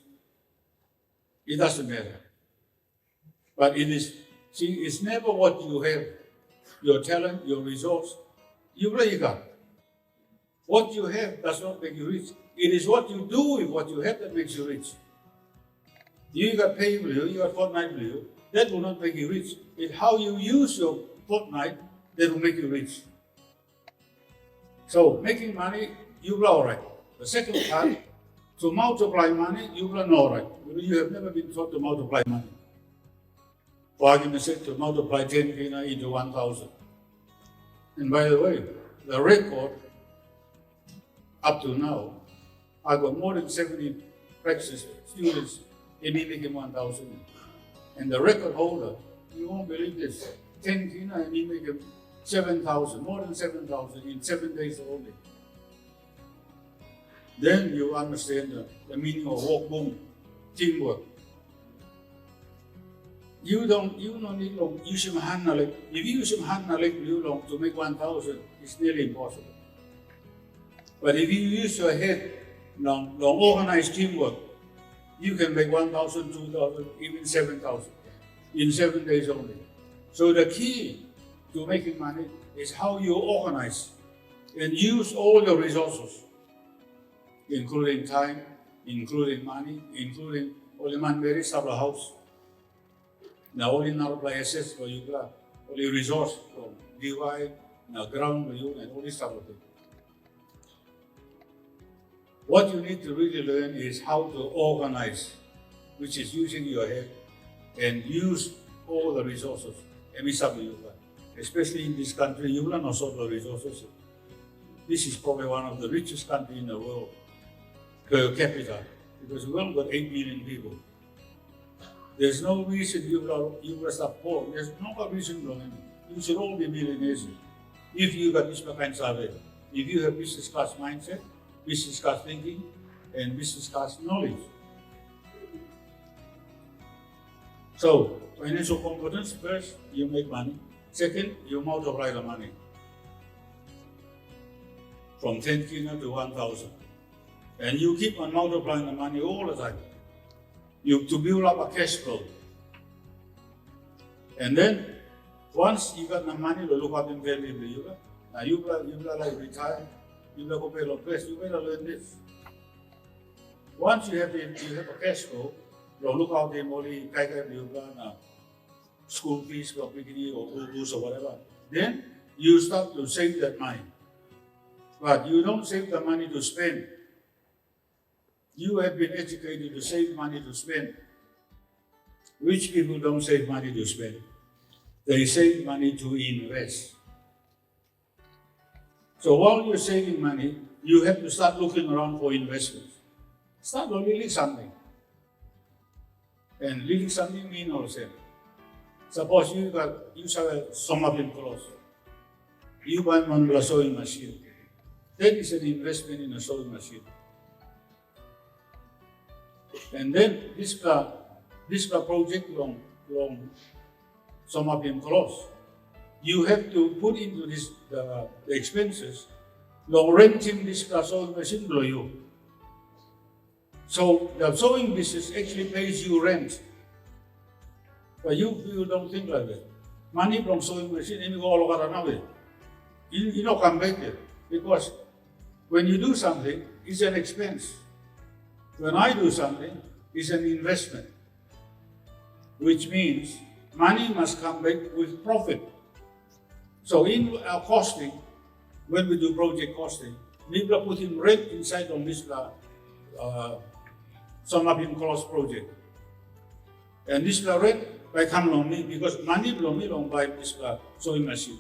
It doesn't matter. But it's never what you have, your talent, your resource. You got. What you have does not make you rich. It is what you do with what you have that makes you rich. You got pay value, you got fortnight value, that will not make you rich. It's how you use your fortnight that will make you rich. So making money, you will all right. The second part, to multiply money, you will know all right. You have never been taught to multiply money. For argument's sake, to multiply 10 kina into 1,000. And by the way, the record up to now, I got more than 70 practice students in making 1,000. And the record holder, you won't believe this, 10 kina and he making 7,000, more than 7,000 in 7 days only. Then you understand the meaning of walk boom, teamwork. You don't need long. Use your hand like if you use your hand like you long to make 1,000, it's nearly impossible. But if you use your head, long organized teamwork, you can make 1,000, 2,000, even 7,000 in 7 days only. So the key to making money is how you organize and use all your resources, including time, including money, including only man very stable house. Now only not apply assets for you, only resource from DY, now ground for you, and all this type of thing. What you need to really learn is how to organize, which is using your head and use all the resources. Especially in this country, you learn also the resources. This is probably one of the richest countries in the world per capita, because we only got 8 million people. There's no reason you will stop poor. There's no reason wrong. You should all be millionaires if you got this kind of survey. If you have business class mindset, business class thinking, and business class knowledge. So, financial competence, first, you make money. Second, you multiply the money from 10 kina to 1,000. And you keep on multiplying the money all the time. To build up a cash flow. And then, once you got the money to look up in value, you like retire, you go pay a place, you better learn this. Once you have a cash flow, you look out the money, school fees or books or whatever. Then you start to save that money. But you don't save the money to spend. You have been educated to save money to spend. Rich people don't save money to spend. They save money to invest. So while you're saving money, you have to start looking around for investments. Start learning something. And learning something means also. Suppose you sell some of them clothes. You buy one sewing machine. That is an investment in a sewing machine. And then this project long some of them close. You have to put into this the expenses. Long renting this sewing machine below you. So the sewing business actually pays you rent. But you don't think like that. Money from sewing machine and you go all over now. You don't come back there. Because when you do something, it's an expense. When I do something, it's an investment. Which means money must come back with profit. So in our costing, when we do project costing, we put in rent inside of this some of in close project. And this rent by come long me because money belong me long by this sewing machine.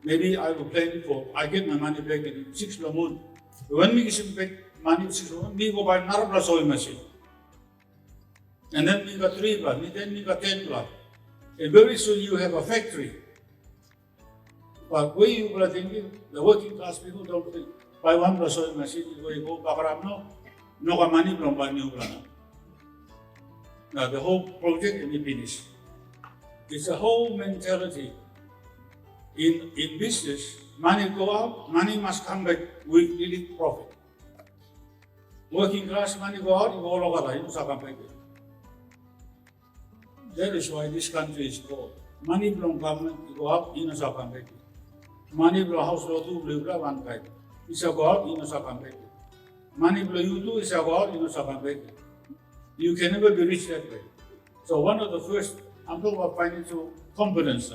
Maybe I will plan for I get my money back in 6 months. When we get back money in 6 months, we go buy another sewing machine. And then we got 3 plus, then we got 10 plus. And very soon you have a factory. But when you are thinking, the working class people don't think, buy 1 plus sewing machine, you go back around, no money from buy new plan. Now the whole project will be finished. It's a whole mentality. In business, money go out, money must come back with really profit. Working class money go out, you go all over, you must come back. That is why this country is called money from government, you go out, you must come back. Money from house law two, blue, one kind. It's a go out, you must come back. Money from you do, it's a go out, you must come back. You can never be rich that way. So one of the first, I'm talking about financial competence.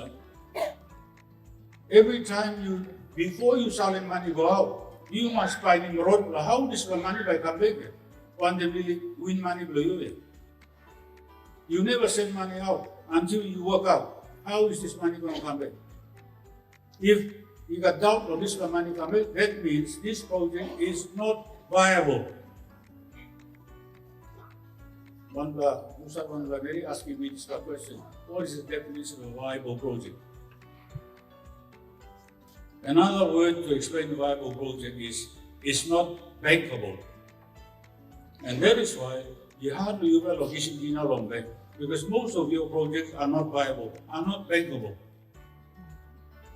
Every time before you selling money go out, you must find in the road, how this money by come back? One day really win money below you. You never send money out until you work out, how is this money going to come back? If you got doubt on this money come back, that means this project is not viable. One very asking me this question, what is the definition of a viable project? Another word to explain the viable project is it's not bankable. And that is why you have to use a location in a long bank, because most of your projects are not viable, are not bankable.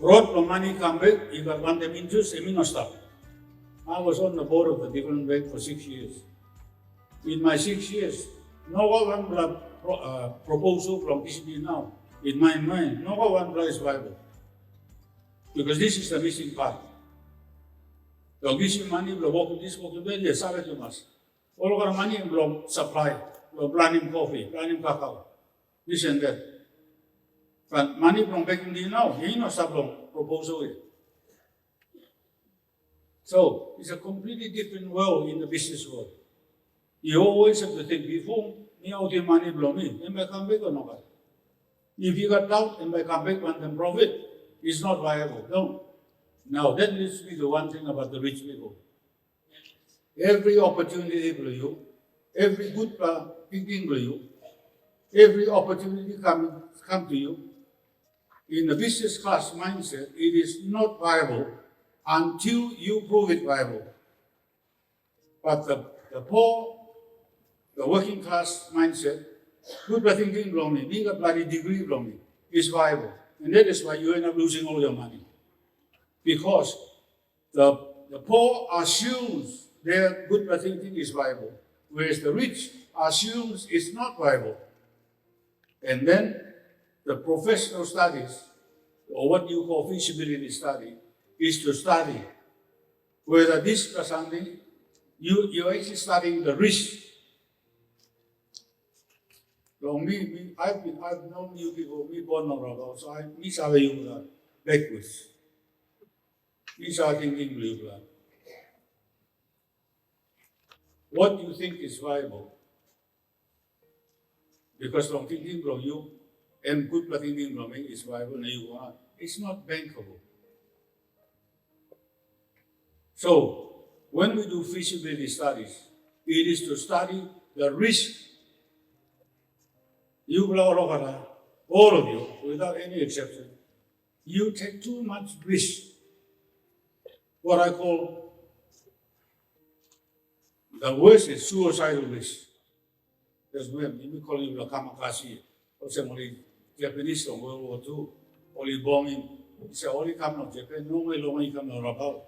Road from money come back, you got one them interest, and no stop. I was on the board of the different bank for 6 years. In my 6 years, no one proposal from PCB now. In my mind, no one is viable. Because this is the missing part. The missing money will work this, work that, yes, I you must. All of our money will supply, will planning coffee, planning cacao, this and that. But money from baking in now, he no supply proposal. So it's a completely different world in the business world. You always have to think before me out your money blow me, and I come back or not. If you got doubt and I come back and profit, it's not viable. No. Now that leads me to one thing about the rich people. Every opportunity for you, every good thinking for you, every opportunity come to you, in the business class mindset, it is not viable until you prove it viable. But the poor, the working class mindset, good thinking from me, being a bloody degree from me, is viable. And that is why you end up losing all your money. Because the poor assumes their good thinking is viable, whereas the rich assumes it's not viable. And then the professional studies, or what you call feasibility study, is to study whether this or something, you're actually studying the risk. So I've known you people, me born around, so me saw you backwards. Me saw thinking blue. What you think is viable, because from thinking from you and good thinking from me is viable, and you are, it's not bankable. So when we do feasibility studies, it is to study the risk. You all of you, without any exception, you take too much risk. What I call the worst is suicidal risk. That's when we call it the kamikaze. Or somebody Japanese from World War II, only bombing. It's only come from Japan, no way long come from Rapao.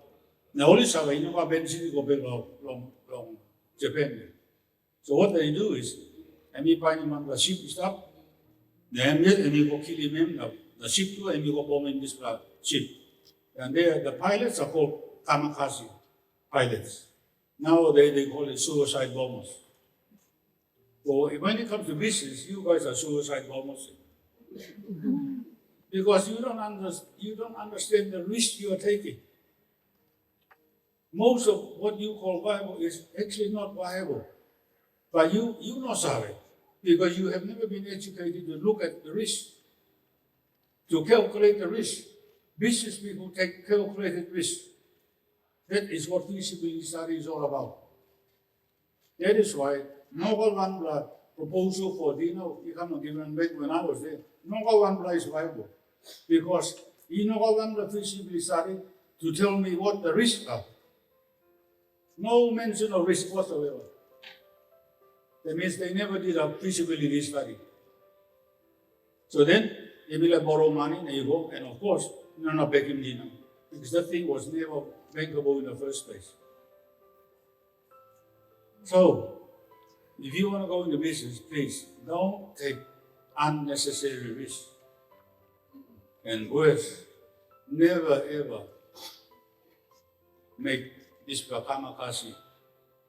Now only Saga, you know, Benji go back from Japan. So what they do is, and you find him on the ship stop, then you go kill him, the ship too, and you go bomb in this ship. And the pilots are called kamikaze pilots. Nowadays they call it suicide bombers. So when it comes to business, you guys are suicide bombers. because you don't understand the risk you are taking. Most of what you call viable is actually not viable. But you know sorry, because you have never been educated to look at the risk, to calculate the risk. Business people take calculated risk. That is what feasibility study is all about. That is why no one proposal for Dino, you cannot given back when I was there. No one is viable. Because you know one feasibility study to tell me what the risks are. No mention of risk whatsoever. That means they never did a feasibility study. So then, they will borrow money, and you go, and of course, you're not backing Dino, because that thing was never bankable in the first place. So, if you want to go into business, please don't take unnecessary risk. And worse, never ever make this kamikaze,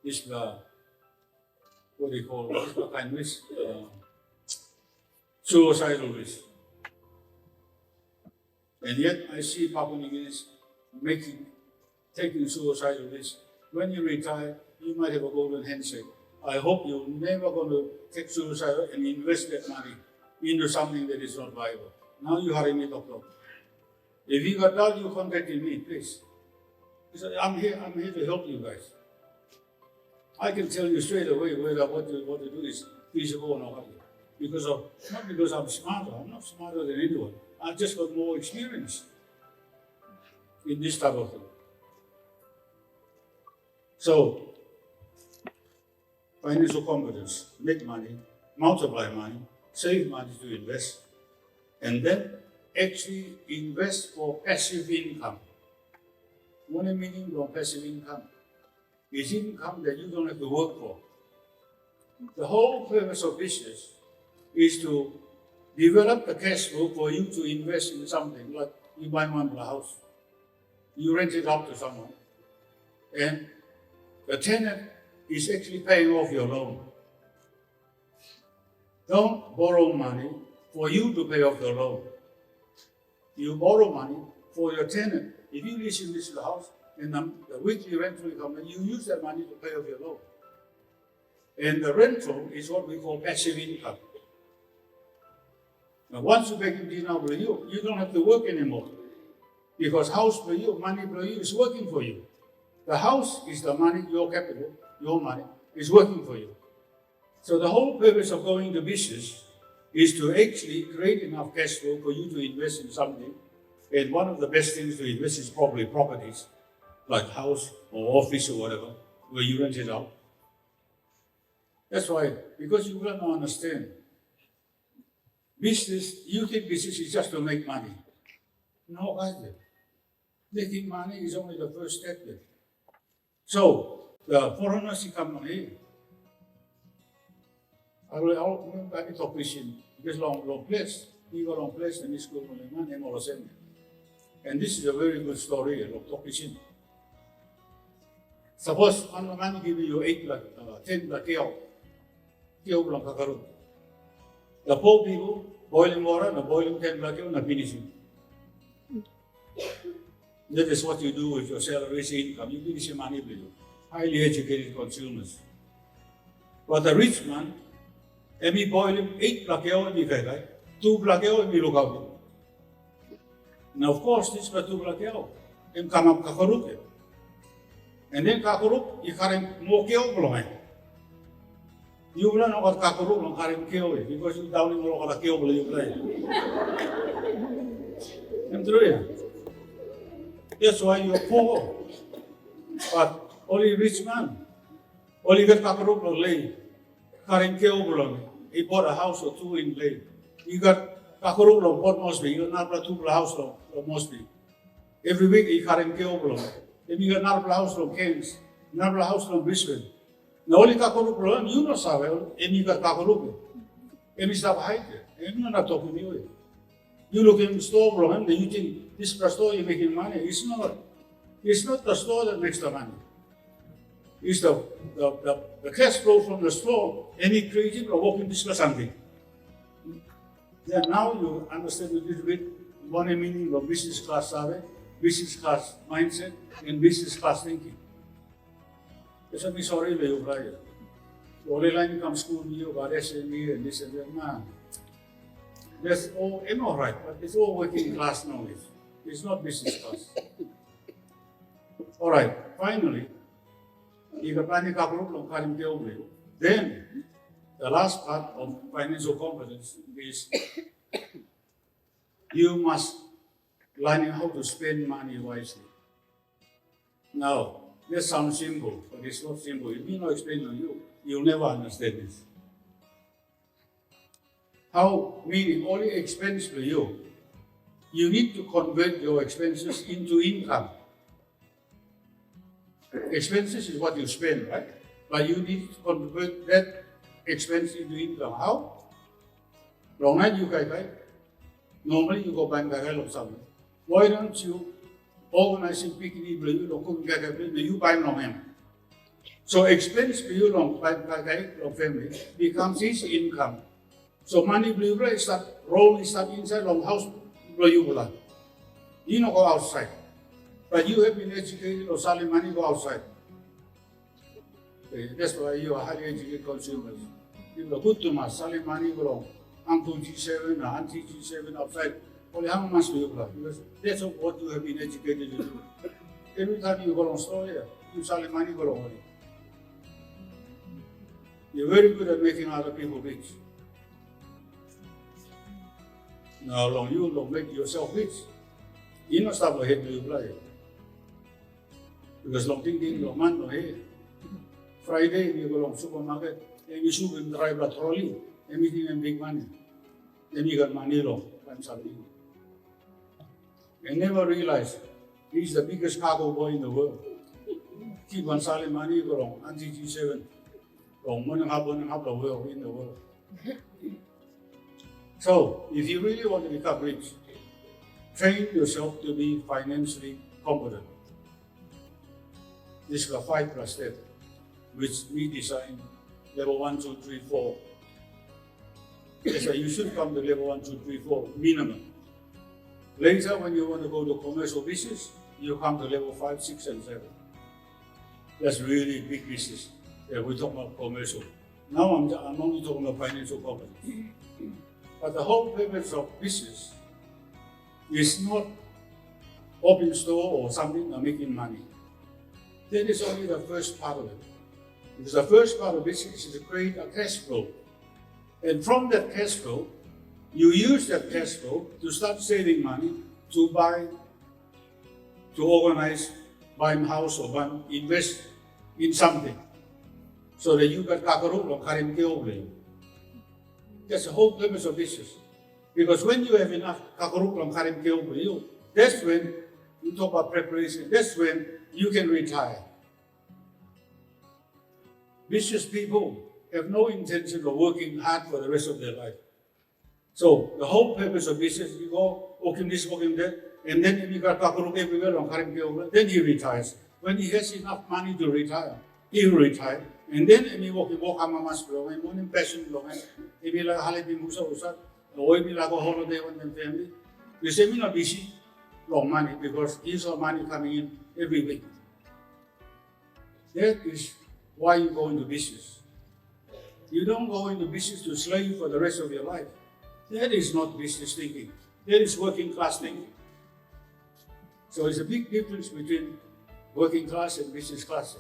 this what do you call this kind of risk? Suicidal risk. And yet I see Papua New Guineans taking suicidal risk. When you retire, you might have a golden handshake. I hope you're never going to take suicide and invest that money into something that is not viable. Now you hurry me, doctor. If you got doubt, you contact me, please. Because I'm here to help you guys. I can tell you straight away whether what to do is feasible or not. Not because I'm smarter. I'm not smarter than anyone. I've just got more experience in this type of thing. So, financial competence, make money, multiply money, save money to invest, and then actually invest for passive income. What I mean by passive income? It's income that you don't have to work for. The whole purpose of business is to develop the cash flow for you to invest in something, like you buy one house, you rent it out to someone, and the tenant is actually paying off your loan. Don't borrow money for you to pay off your loan. You borrow money for your tenant. If you lease the house, and the weekly rental income, you use that money to pay off your loan. And the rental is what we call passive income. Now, once you make DW, you don't have to work anymore. Because house per you, money per you is working for you. The house is the money, your capital, your money, is working for you. So the whole purpose of going to business is to actually create enough cash flow for you to invest in something. And one of the best things to invest is probably properties, like house or office or whatever, where you rent it out. That's why, because you don't understand, business, you think business is just to make money. No, either. Making money is only the first step there. So, the foreigners come here. I will talk with him, because long place, he got long place, and he's going to money, and this is a very good story, I'll talk with him. Suppose, one man give you 10 kilo lang kakaroon. The poor people, boiling water, na boiling 10 kilo, na finishing. That is what you do with your salary income. You finish your money with you. Highly educated consumers. But the rich man, every boiling 8 kilo, every kaya, 2 kilo, every look out. Now, of course, this was 2 kilo. And come up kakaruk. And then kakaruk, you carry more kilo below. You will not know kakaruk long carry kilo, because you down in the kilo below you play. I'm true. That's why you're poor. But only rich man, only got kakaruk long lay, carrying kilo below. He bought a house or two in lay. You got kakaruk long Port Moresby, you got not 2 house long Moresby. Every week he carrying kilo below. Then you got another house from Cairns, another house from Brisbane. Now only kakaruk below, you know so well, and you got kakaruk. And you stop hiding, and you're not talking to you. You look in the store below, and you think this store you're making money. It's not. It's not the store that makes the money. It's the cash flow from the store, any creative or walking discuss something. Then now you understand a little bit one meaning of business class sabe, business class mindset, and business class thinking. Kasi may sorry ba yung kaya? Only line come school you about SME and this and that. Nah. That's all right, but it's all working class knowledge. It's not business class. All right, finally, if a planning couple then the last part of financial competence is you must learn how to spend money wisely. Now, this sounds simple, but it's not simple. If me not explain to you, you'll never understand this. How, meaning only expense to you, you need to convert your expenses into income. Expenses is what you spend, right? But you need to convert that expense into income. How? Long night you guys, right? Normally you go buy something. Why don't you organize a picnic, you buy long hand? So expense for you long family becomes his income. So money blue is that roll is that inside long house blue. You don't go outside. But you have been educated or selling money go outside. Okay, that's why you are highly educated consumers. You are good to us, selling money go Uncle G7 or Auntie G7 outside. Only how much do you apply? Because that's what you have been educated to do. Every time you go on store here, you selling money go on. You're very good at making other people rich. Now long you don't make yourself rich. You don't stop ahead to apply. Because long thinking long man no here. Friday you go to supermarket and you should drive a trolley, everything and big money. Then you got money long. I'm selling. I never realized he's the biggest cargo boy in the world. Keep on selling money go long, Auntie G7. Long 1.5 the world in the world. So if you really want to become rich, train yourself to be financially competent. This is a 5+ step, which we designed level 1, 2, 3, 4. So you should come to level 1, 2, 3, 4 minimum. Later, when you want to go to commercial business, you come to level 5, 6, and 7. That's really big business. Yeah, we talk about commercial. Now I'm only talking about financial competence. But the whole purpose of business is not open store or something or making money. That is only the first part of it. Because the first part of business is to create a cash flow. And from that cash flow, you use that cash flow to start saving money to buy, to organize, buy a house or invest in something. So that you got kakaruk or karim keoble. That's the whole purpose of business. Because when you have enough kakaruk or karim keoble, that's when you talk about preparation, that's when you can retire. Business people have no intention of working hard for the rest of their life. So the whole purpose of business, you go working this, working that, and then if you got kakaruk everywhere, then he retires. When he has enough money to retire, he will retire. And then if you walk amamas belong, and one passion belong, if you like holiday musa, or if you like a holiday with the family, you say me not busy, long money, because he's all money coming in every week. That is why you go into business. You don't go into business to slave for the rest of your life. That is not business thinking. That is working class thinking. So it's a big difference between working class and business class.